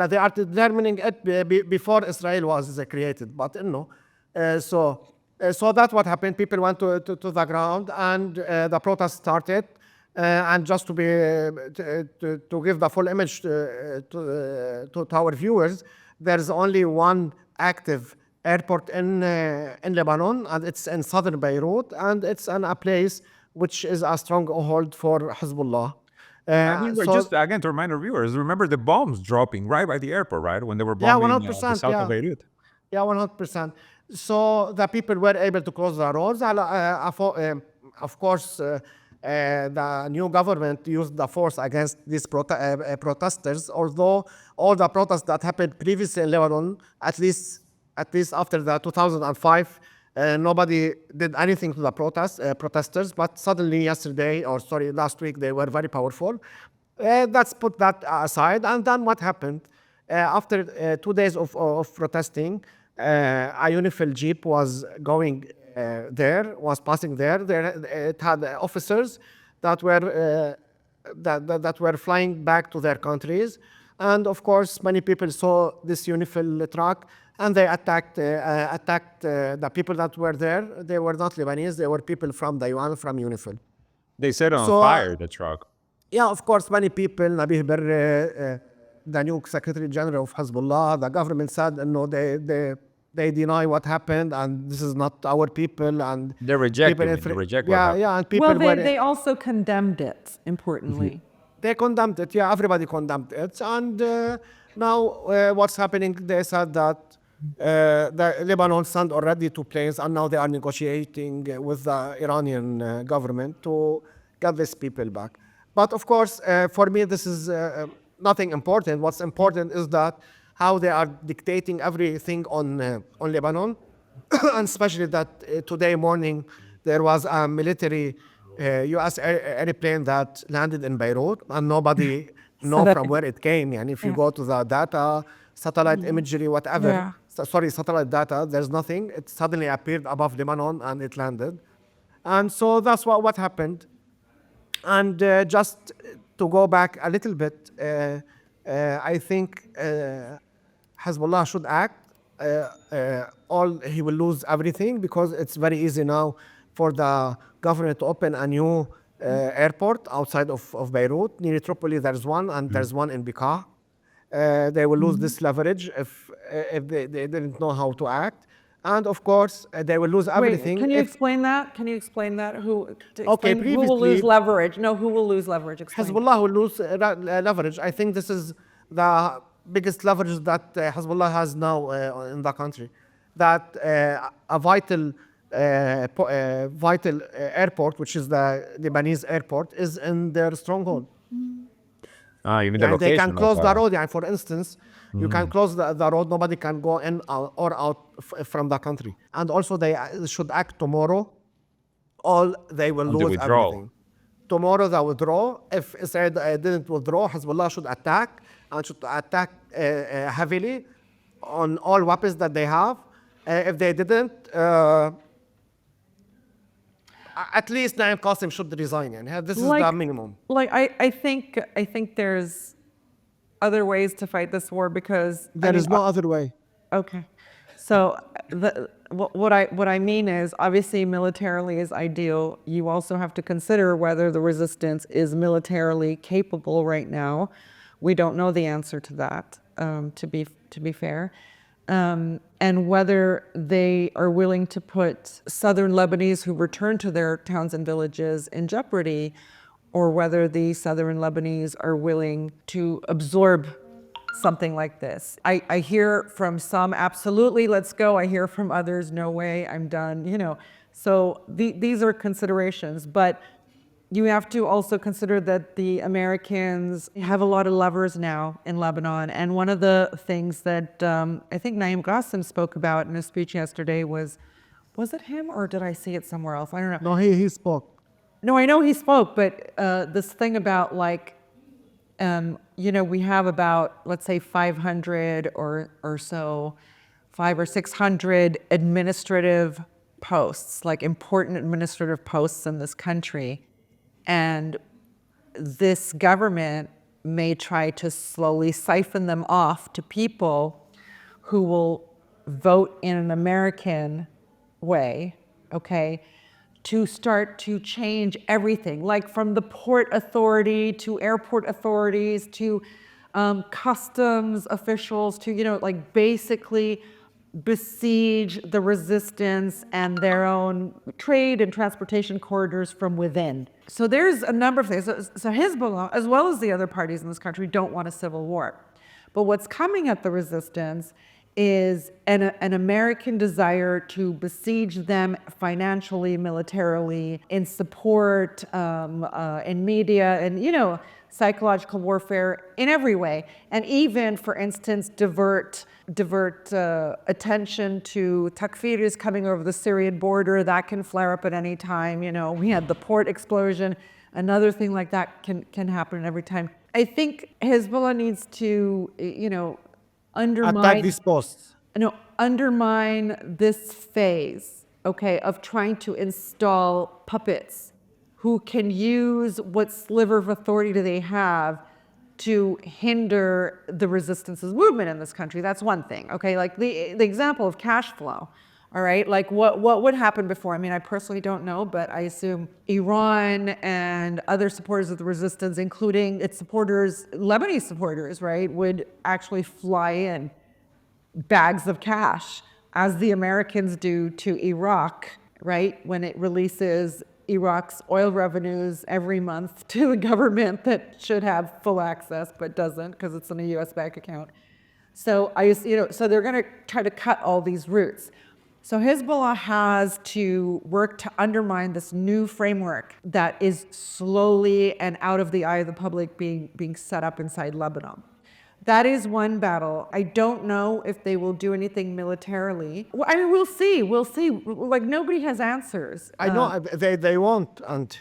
They are determining it before Israel was created. But so that's what happened. People went to the ground, and the protest started. And just to give the full image to our viewers, there's only one active airport in Lebanon, and it's in southern Beirut, and it's in a place which is a stronghold for Hezbollah. Just again to remind our viewers, remember the bombs dropping right by the airport, right? When they were bombing the south of Beirut. Yeah, 100%. So the people were able to close the roads. Of course, the new government used the force against these protesters, although all the protests that happened previously in Lebanon, at least after the 2005, nobody did anything to the protesters, but suddenly last week, they were very powerful. Let's put that aside. And then what happened? After 2 days of protesting, a Unifil jeep was passing there. It had officers that were flying back to their countries. And of course, many people saw this Unifil truck, and they attacked the people that were there. They were not Lebanese. They were people from the UN, from Unifil. They set on fire the truck. Yeah, of course, many people, Nabih Berri, the new Secretary General of Hezbollah, the government said, no, they deny what happened, and this is not our people. And they reject what happened. And people they also condemned it, importantly. They condemned it. Yeah, everybody condemned it. And now what's happening, they said that the Lebanon sent already 2 planes, and now they are negotiating with the Iranian government to get these people back. But of course, for me, this is nothing important. What's important is that how they are dictating everything on Lebanon, and especially that today morning there was a military U.S. airplane that landed in Beirut, and nobody know that- from where it came. And if you Yeah. go to the data, satellite imagery, whatever, Yeah. satellite data, there's nothing. It suddenly appeared above Lebanon and it landed. And so that's what happened. And just to go back a little bit, I think Hezbollah should act. He will lose everything because it's very easy now for the government to open a new airport outside of Beirut. Near Tripoli, there's one, and there's one in Bekaa. They will lose this leverage if they didn't know how to act. And of course, they will lose everything. Wait, can you if explain that? Can you explain that? Who will lose previously- leverage? No, who will lose leverage? Explain. Hezbollah will lose leverage. I think this is the biggest leverage that Hezbollah has now in the country. That a vital airport, which is the Lebanese airport, is in their stronghold. Even the And they can location close of, the road. And for instance, you can close the road. Nobody can go in or out from the country. And also, they should act tomorrow. All they will On the lose withdrawal. everything. Tomorrow they withdraw. If Israel didn't withdraw, Hezbollah should attack and should attack heavily on all weapons that they have. If they didn't, at least Naim Qasim should resign. And this is the minimum. Like I think there's other ways to fight this war because There is no other way. Okay, so what I mean is obviously militarily is ideal. You also have to consider whether the resistance is militarily capable right now. We don't know the answer to that. To be fair. And whether they are willing to put southern Lebanese who return to their towns and villages in jeopardy, or whether the southern Lebanese are willing to absorb something like this. I hear from some, absolutely, let's go. I hear from others, no way, I'm done, So these are considerations, but you have to also consider that the Americans have a lot of levers now in Lebanon. And one of the things that I think Naim Qasim spoke about in a speech yesterday was it him or did I see it somewhere else? I don't know. No, he spoke. No, I know he spoke, but this thing about we have about, let's say 500 or so, 500 or 600 administrative posts, like important administrative posts in this country. And this government may try to slowly siphon them off to people who will vote in an American way, okay, to start to change everything, like from the port authority to airport authorities to customs officials to, basically besiege the resistance and their own trade and transportation corridors from within. So there's a number of things. So Hezbollah, as well as the other parties in this country, don't want a civil war. But what's coming at the resistance is an American desire to besiege them financially, militarily, in support, in media, and psychological warfare in every way, and even, for instance, divert attention to takfiris coming over the Syrian border. That can flare up at any time. We had the port explosion. Another thing like that can happen every time. I think Hezbollah needs to, Attack these posts. undermine this phase, okay, of trying to install puppets who can use what sliver of authority do they have to hinder the resistance's movement in this country. That's one thing, okay? Like the example of cash flow, all right? Like what would happen before? I mean, I personally don't know, but I assume Iran and other supporters of the resistance, including its supporters, Lebanese supporters, right, would actually fly in bags of cash, as the Americans do to Iraq, right, when it releases Iraq's oil revenues every month to the government that should have full access but doesn't because it's in a U.S. bank account. So so they're going to try to cut all these routes. So Hezbollah has to work to undermine this new framework that is slowly and out of the eye of the public being set up inside Lebanon. That is one battle. I don't know if they will do anything militarily. Well, I mean, we'll see. We'll see. Like, nobody has answers. I know they won't, and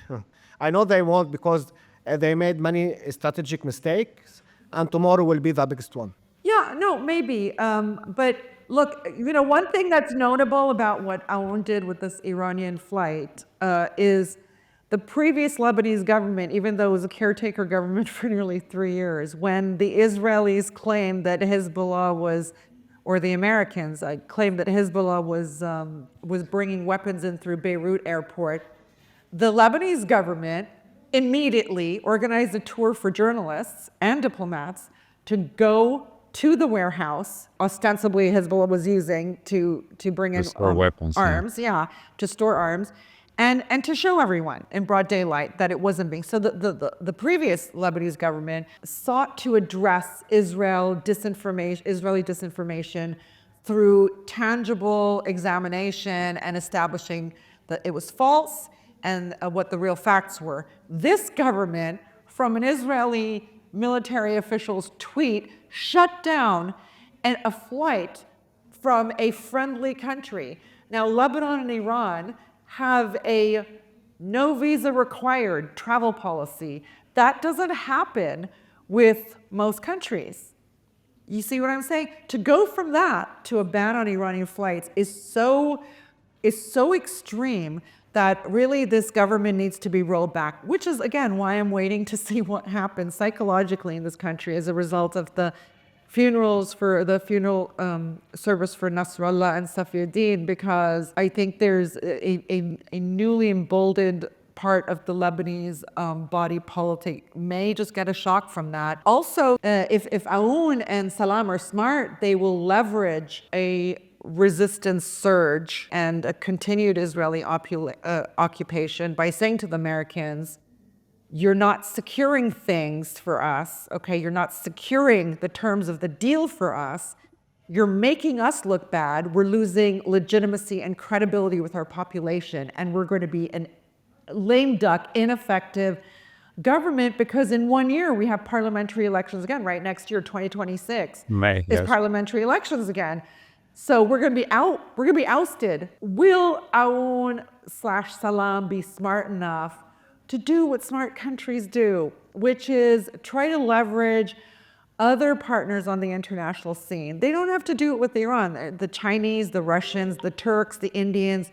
I know they won't because they made many strategic mistakes, and tomorrow will be the biggest one. Yeah, no, maybe. But look, one thing that's notable about what Aoun did with this Iranian flight is the previous Lebanese government, even though it was a caretaker government for nearly 3 years, when the Israelis claimed that Hezbollah was, or the Americans claimed that Hezbollah was bringing weapons in through Beirut airport, the Lebanese government immediately organized a tour for journalists and diplomats to go to the warehouse, ostensibly Hezbollah was using to bring in store weapons, arms, to store arms, and to show everyone in broad daylight that it wasn't being. So the previous Lebanese government sought to address Israeli disinformation through tangible examination and establishing that it was false and what the real facts were. This government, from an Israeli military official's tweet, shut down a flight from a friendly country. Now, Lebanon and Iran have a no visa required travel policy. That doesn't happen with most countries. You see what I'm saying? To go from that to a ban on Iranian flights is so extreme that really this government needs to be rolled back, which is, again, why I'm waiting to see what happens psychologically in this country as a result of the funeral service for Nasrallah and Safiuddin, because I think there's a newly emboldened part of the Lebanese body politic may just get a shock from that. Also, if Aoun and Salam are smart, they will leverage a resistance surge and a continued Israeli occupation by saying to the Americans, you're not securing things for us, okay? You're not securing the terms of the deal for us. You're making us look bad. We're losing legitimacy and credibility with our population, and we're going to be an lame duck, ineffective government because in 1 year we have parliamentary elections again, right? Next year, 2026, is parliamentary elections again. So we're going to be out. We're going to be ousted. Will Aoun/Salam be smart enough to do what smart countries do, which is try to leverage other partners on the international scene? They don't have to do it with Iran. The Chinese, the Russians, the Turks, the Indians,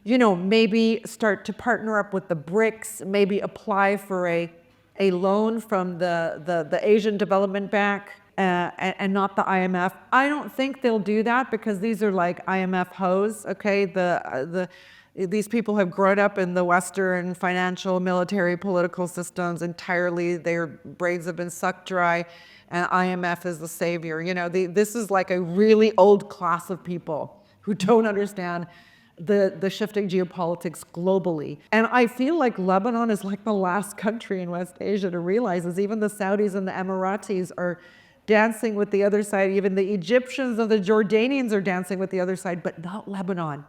maybe start to partner up with the BRICS, maybe apply for a loan from the Asian Development Bank and not the IMF. I don't think they'll do that because these are like IMF hoes, okay? These people have grown up in the Western financial, military, political systems entirely. Their brains have been sucked dry, and IMF is the savior. This is like a really old class of people who don't understand the shifting geopolitics globally. And I feel like Lebanon is like the last country in West Asia to realize this. Even the Saudis and the Emiratis are dancing with the other side. Even the Egyptians and the Jordanians are dancing with the other side, but not Lebanon.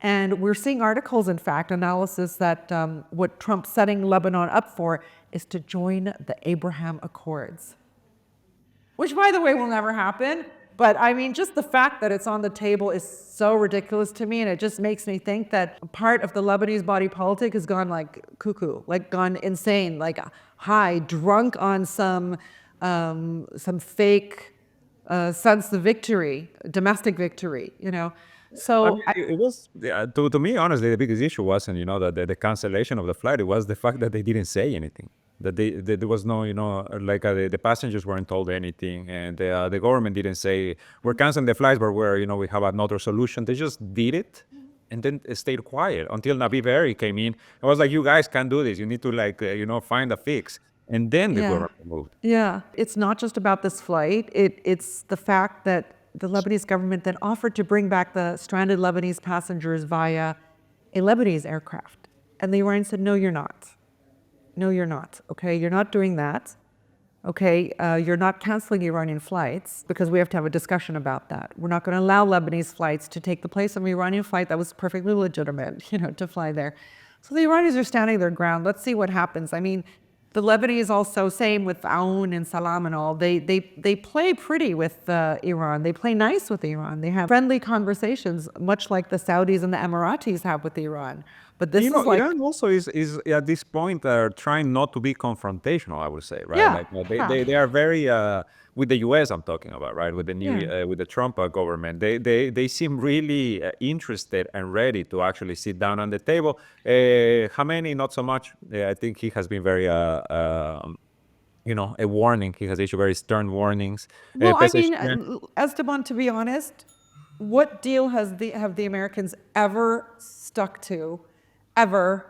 And we're seeing articles, in fact, analysis that what Trump's setting Lebanon up for is to join the Abraham Accords. Which, by the way, will never happen. But I mean, just the fact that it's on the table is so ridiculous to me, and it just makes me think that part of the Lebanese body politic has gone like cuckoo, like gone insane, like high, drunk on some fake sense of victory, domestic victory, So it was, to me, honestly, the biggest issue wasn't, the cancellation of the flight. It was the fact that they didn't say anything. That there was no, the passengers weren't told anything, and the government didn't say we're canceling the flights, but we have another solution. They just did it, and then stayed quiet until Nabi Berri came in. It was like, you guys can't do this. You need to find a fix, and then the government moved. Yeah, it's not just about this flight. It's the fact that the Lebanese government then offered to bring back the stranded Lebanese passengers via a Lebanese aircraft, and the Iranians said, no, you're not. No, you're not, okay? You're not doing that, okay? You're not canceling Iranian flights because we have to have a discussion about that. We're not gonna allow Lebanese flights to take the place of an Iranian flight that was perfectly legitimate, to fly there. So the Iranians are standing their ground. Let's see what happens. I mean, The Lebanese also, same with Aoun and Salam and all, they play pretty with Iran. They play nice with Iran. They have friendly conversations, much like the Saudis and the Emiratis have with Iran. But this You know, is like, Iran also is at this point trying not to be confrontational, I would say, right? yeah, Like yeah. they are very with the U.S. I'm talking about, right? With the new Yeah. with the Trump government, they seem really interested and ready to actually sit down on the table. Khamenei, not so much. I think he has been very a warning. He has issued very stern warnings. Well, I mean, Pezeshkian- Esteban, to be honest, what deal have the Americans ever stuck to, ever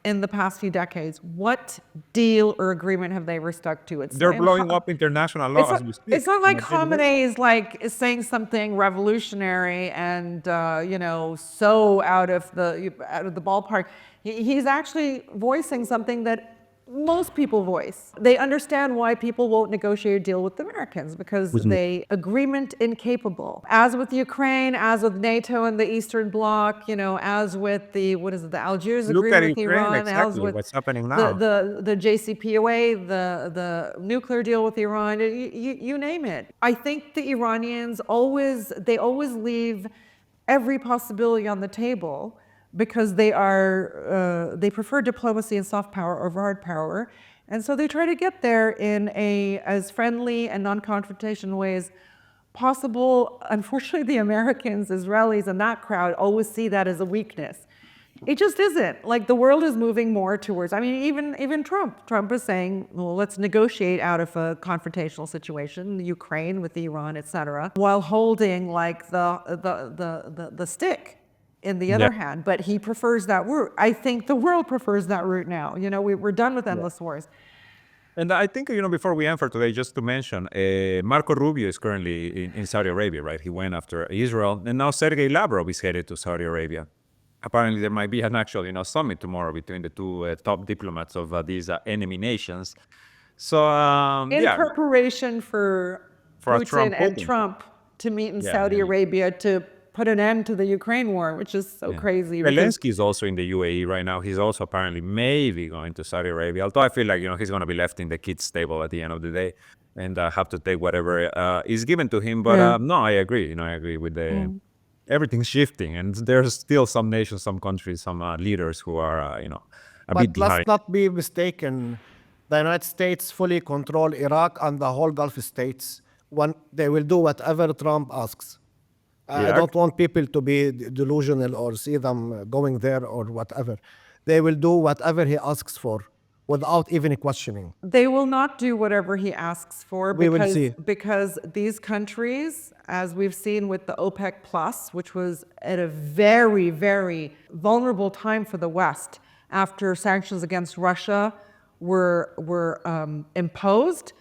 in the past few decades? What deal or agreement have they ever stuck to? they're blowing up international law as we speak. It's not like on a daily basis. Khamenei is saying something revolutionary and so out of the ballpark. He's actually voicing something that most people voice. They understand why people won't negotiate a deal with the Americans because they agreement incapable. As with Ukraine, as with NATO and the Eastern Bloc, as with the Algiers Look agreement at with Ukraine, Iran, as exactly with what's happening now. the JCPOA, the nuclear deal with Iran, you name it. I think the Iranians always leave every possibility on the table because they prefer diplomacy and soft power over hard power. And so they try to get there in as friendly and non-confrontational way as possible. Unfortunately, the Americans, Israelis, and that crowd always see that as a weakness. It just isn't. Like, the world is moving more towards, I mean, even Trump. Trump is saying, well, let's negotiate out of a confrontational situation, Ukraine with Iran, et cetera, while holding like the stick in the other hand. But he prefers that route. I think the world prefers that route now. We're done with endless wars. And I think, before we end for today, just to mention, Marco Rubio is currently in Saudi Arabia, right? He went after Israel. And now Sergei Lavrov is headed to Saudi Arabia. Apparently, there might be an actual, summit tomorrow between the two top diplomats of these enemy nations. So, In preparation for For a Putin and Trump-Putin. Trump to meet in Yeah, Saudi yeah. Arabia to put an end to the Ukraine war, which is so crazy. because- Zelensky is also in the UAE right now. He's also apparently maybe going to Saudi Arabia. Although I feel like, he's going to be left in the kids' table at the end of the day and have to take whatever is given to him. But Yeah. no, I agree. I agree with everything's shifting. And there's still some nations, some countries, some leaders who are, a bit But behind. let's not be mistaken. The United States fully control Iraq and the whole Gulf states. When they will do whatever Trump asks. I Iraq? don't want people to be delusional or see them going there or whatever. They will do whatever he asks for without even questioning. They will not do whatever he asks for We will because, see. because these countries, as we've seen with the OPEC Plus, which was at a very, very vulnerable time for the West after sanctions against Russia were imposed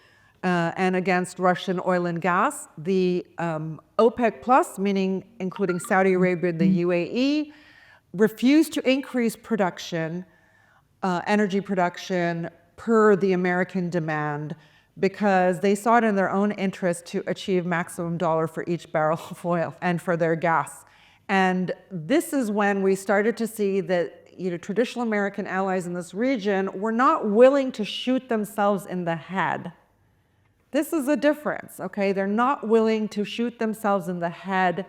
and against Russian oil and gas, the OPEC Plus, meaning including Saudi Arabia and the UAE, refused to increase production, energy production per the American demand because they saw it in their own interest to achieve maximum dollar for each barrel of oil and for their gas. And this is when we started to see that traditional American allies in this region were not willing to shoot themselves in the head. This is a difference, okay? They're not willing to shoot themselves in the head.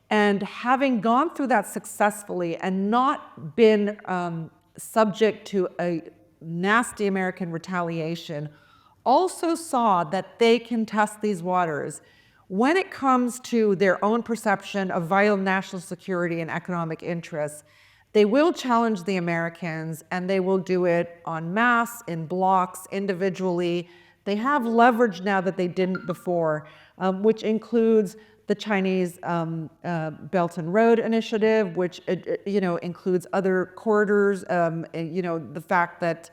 And having gone through that successfully and not been subject to a nasty American retaliation, also saw that they can test these waters when it comes to their own perception of vital national security and economic interests. They will challenge the Americans, and they will do it en masse, in blocks, individually. They have leverage now that they didn't before, which includes the Chinese Belt and Road Initiative, which includes other corridors. The fact that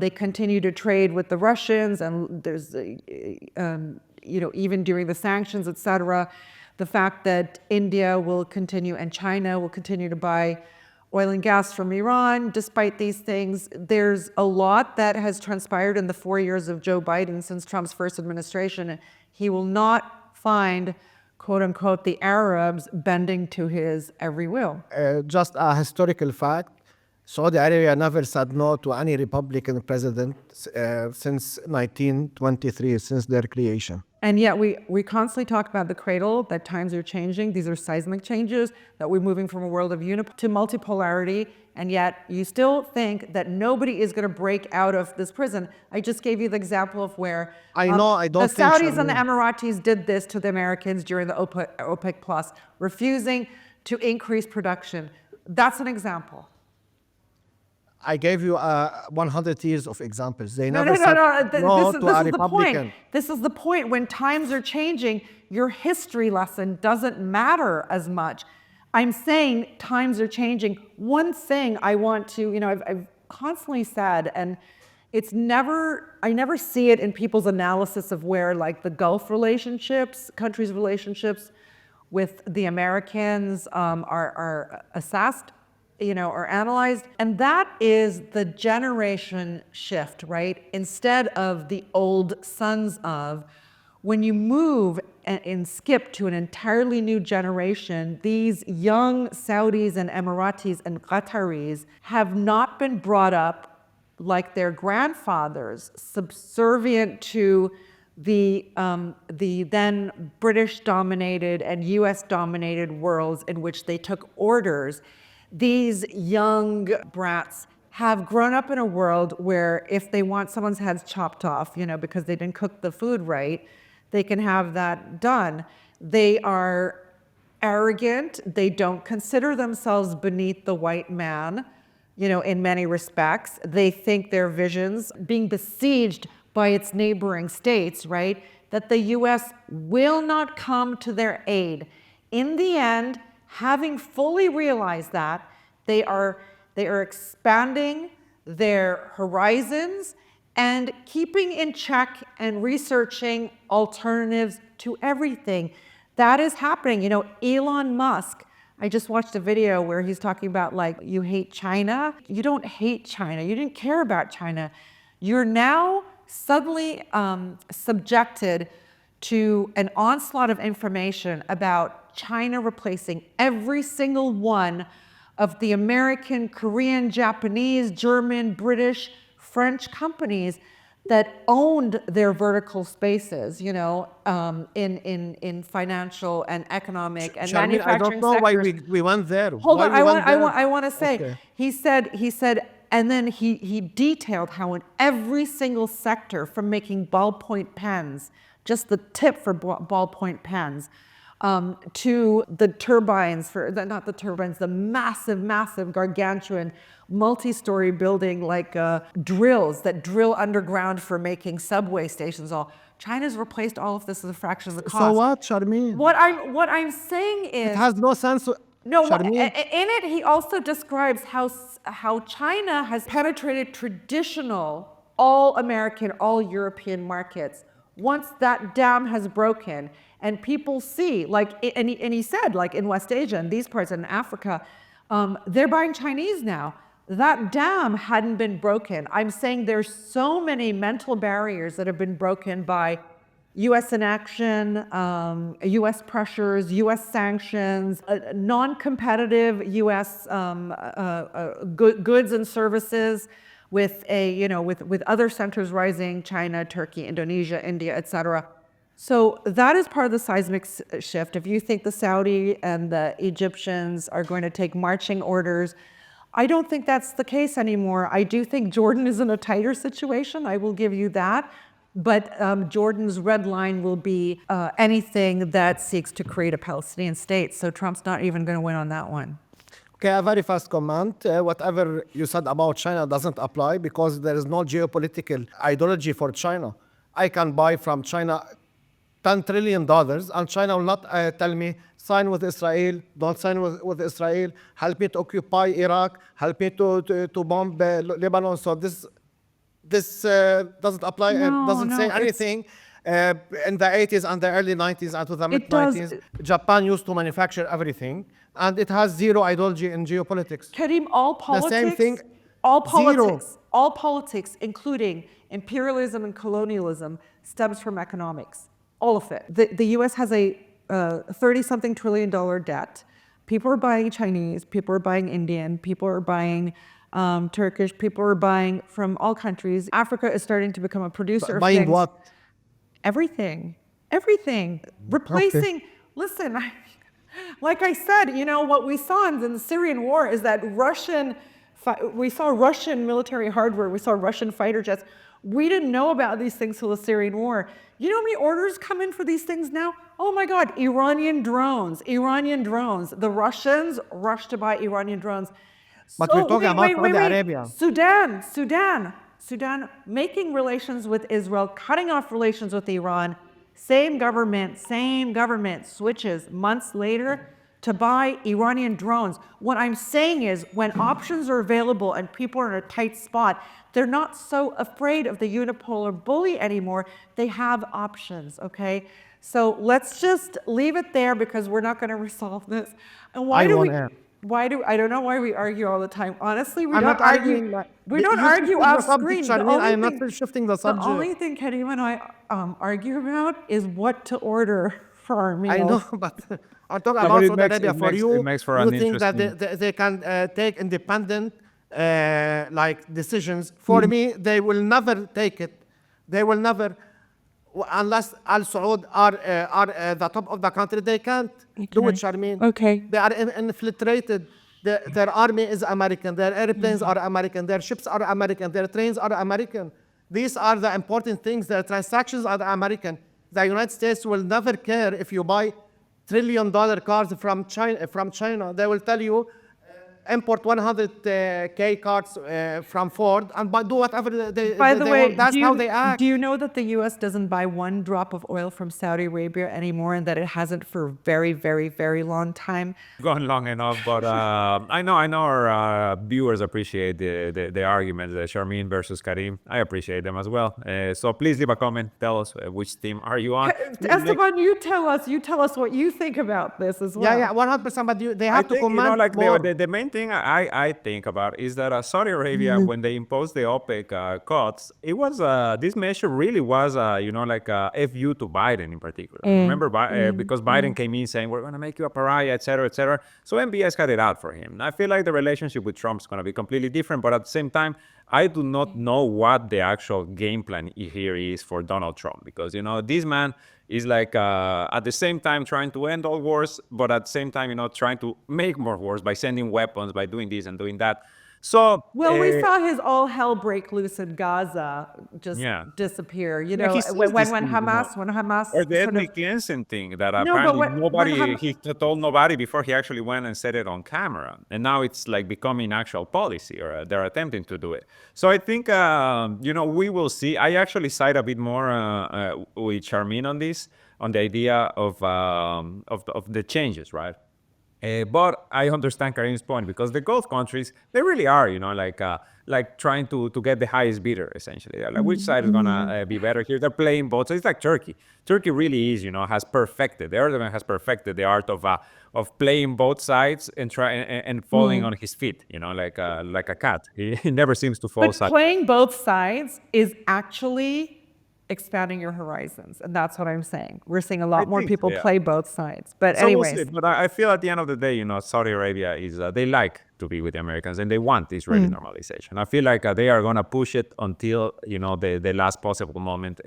they continue to trade with the Russians, and there's even during the sanctions, et cetera. The fact that India will continue and China will continue to buy oil and gas from Iran. Despite these things, there's a lot that has transpired in the 4 years of Joe Biden since Trump's first administration. He will not find, quote unquote, the Arabs bending to his every will. Just a historical fact, Saudi Arabia never said no to any Republican president since 1923, since their creation. And yet we constantly talk about the cradle, that times are changing. These are seismic changes, that we're moving from a world of to multipolarity. And yet you still think that nobody is going to break out of this prison. I just gave you the example of where I know, I don't the think Saudis and the Sharmeen- Emiratis did this to the Americans during the OPEC Plus, refusing to increase production. That's an example. I gave you 100 years of examples. They No, never no, said no, no. no This to a is the Republican. point. This is the point. When times are changing, your history lesson doesn't matter as much. I'm saying times are changing. One thing I want to, I've constantly said, and I never see it in people's analysis of where like the Gulf relationships, countries' relationships with the Americans are assessed, or analyzed. And that is the generation shift, right? Instead of the old sons of, when you move and skip to an entirely new generation, these young Saudis and Emiratis and Qataris have not been brought up like their grandfathers, subservient to the then British-dominated and US-dominated worlds in which they took orders. These young brats have grown up in a world where if they want someone's heads chopped off, because they didn't cook the food right, they can have that done. They are arrogant. They don't consider themselves beneath the white man, in many respects. They think their visions, being besieged by its neighboring states, right, that the US will not come to their aid. In the end, having fully realized that, they are expanding their horizons and keeping in check and researching alternatives to everything. That is happening. Elon Musk, I just watched a video where he's talking about like, you hate China. You don't hate China. You didn't care about China. You're now suddenly subjected to an onslaught of information about China replacing every single one of the American, Korean, Japanese, German, British, French companies that owned their vertical spaces, in financial and economic and Sharmeen, I manufacturing don't know why sectors. we went there. Hold Why on, we went there? I want to say, Okay. he said, and then he detailed how in every single sector, from making ballpoint pens, just the tip for ballpoint pens, to the turbines not the turbines, the massive, gargantuan, multi-story building like drills that drill underground for making subway stations. China's replaced all of this as a fraction of the cost. So what, Sharmeen? What I'm saying is, It has no sense. no, Sharmeen, in it, he also describes how China has penetrated traditional, all American, all European markets. Once that dam has broken, and people see, and he said, like in West Asia and these parts in Africa, they're buying Chinese now. That dam hadn't been broken. I'm saying there's so many mental barriers that have been broken by U.S. inaction, U.S. pressures, U.S. sanctions, non-competitive U.S. Goods and services, with with other centers rising, China, Turkey, Indonesia, India, etc. So that is part of the seismic shift. If you think the Saudi and the Egyptians are going to take marching orders, I don't think that's the case anymore. I do think Jordan is in a tighter situation. I will give you that. But Jordan's red line will be anything that seeks to create a Palestinian state. So Trump's not even going to win on that one. okay, a very fast comment. Whatever you said about China doesn't apply because there is no geopolitical ideology for China. I can buy from China $10 trillion and China will not tell me, sign with Israel, don't sign with Israel, help me to occupy Iraq, help me to bomb Lebanon. So this doesn't apply and doesn't say anything. In the 80s and the early 90s and to the mid-90s, Japan used to manufacture everything, and it has zero ideology in geopolitics. Karim, all politics, The same thing, all politics, including imperialism and colonialism, stems from economics. All of it. The U.S. has a 30-something trillion dollar debt. People are buying Chinese, people are buying Indian, people are buying Turkish. People are buying from all countries. Africa is starting to become a producer of Buying things. what? Everything. Replacing. Listen, like I said, what we saw in the Syrian war is that we saw Russian military hardware. We saw Russian fighter jets. We didn't know about these things till the Syrian war. You know how many orders come in for these things now? Oh my God, Iranian drones. The Russians rushed to buy Iranian drones. But we're talking about Saudi Arabia. Sudan making relations with Israel, cutting off relations with Iran. Same government switches months later to buy Iranian drones. What I'm saying is when options are available and people are in a tight spot, they're not so afraid of the unipolar bully anymore. They have options, okay? So let's just leave it there because we're not going to resolve this. And I don't know why we argue all the time. Honestly, we I'm don't not arguing. argue. We don't argue off screen. I'm not shifting the subject. The only thing Karim and I argue about is what to order for our meals. I know, but I'm talking No, about but Saudi Arabia. For you, it makes for you an think that they can take independent decisions. For me, they will never take it. They will never, unless Al Saud are the top of the country, they can't do it, Charmaine. Okay. They are infiltrated. Their army is American. Their airplanes are American. Their ships are American. Their trains are American. These are the important things. Their transactions are American. The United States will never care if you buy trillion-dollar cars from China. They will tell you, import 100K cars from Ford and do whatever they By the way, want. That's how they act. Do you know that the U.S. doesn't buy one drop of oil from Saudi Arabia anymore, and that it hasn't for a very, very, very long time? Gone long enough, but I know our viewers appreciate the arguments, Charmaine versus Karim. I appreciate them as well. So please leave a comment. Tell us which team are you on. Esteban, you tell us what you think about this as well. Yeah, 100%. But they have to think, comment like more. the main thing I think about is that Saudi Arabia, when they imposed the OPEC cuts, it was this measure really was like a FU to Biden in particular. Remember, because Biden came in saying we're going to make you a pariah, et cetera, et cetera. So MBS got it out for him. I feel like the relationship with Trump is going to be completely different, but at the same time, I do not know what the actual game plan here is for Donald Trump, because this man is like at the same time trying to end all wars, but at the same time trying to make more wars by sending weapons, by doing this and doing that. So we saw his all hell break loose in Gaza just disappear. When Hamas or the ethnic cleansing thing that apparently he told nobody before he actually went and said it on camera, and now it's like becoming actual policy, or they're attempting to do it. So I think we will see. I actually side a bit more with Charmaine on this, on the idea of the changes, right? But I understand Karim's point, because the Gulf countries, they really are, like trying to get the highest bidder, essentially. Like, which side is gonna be better here? They're playing both. So it's like Turkey. Turkey really is, has perfected. Erdogan has perfected the art of playing both sides and falling on his feet, like a cat. He never seems to fall. But playing both sides is actually expanding your horizons, and that's what I'm saying. We're seeing a lot more people play both sides. But anyways, we'll see. But I feel at the end of the day, Saudi Arabia is they like to be with the Americans, and they want Israeli normalization. I feel like they are gonna push it until the last possible moment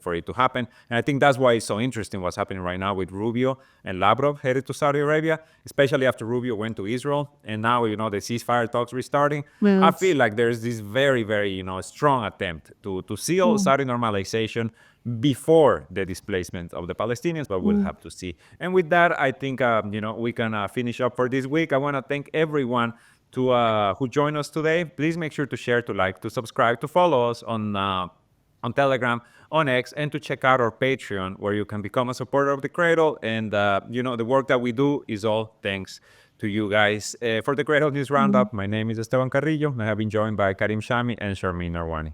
for it to happen. And I think that's why it's so interesting what's happening right now with Rubio and Lavrov headed to Saudi Arabia, especially after Rubio went to Israel, and now the ceasefire talks restarting. I feel like there's this very, very strong attempt to seal Saudi normalization before the displacement of the Palestinians, but we'll have to see. And with that, I think we can finish up for this week. I want to thank everyone who joined us today. Please make sure to share, to like, to subscribe, to follow us on Telegram, on X, and to check out our Patreon, where you can become a supporter of the Cradle. And the work that we do is all thanks to you guys. For the Cradle News Roundup, my name is Esteban Carrillo. I have been joined by Karim Shami and Charmaine Narwani.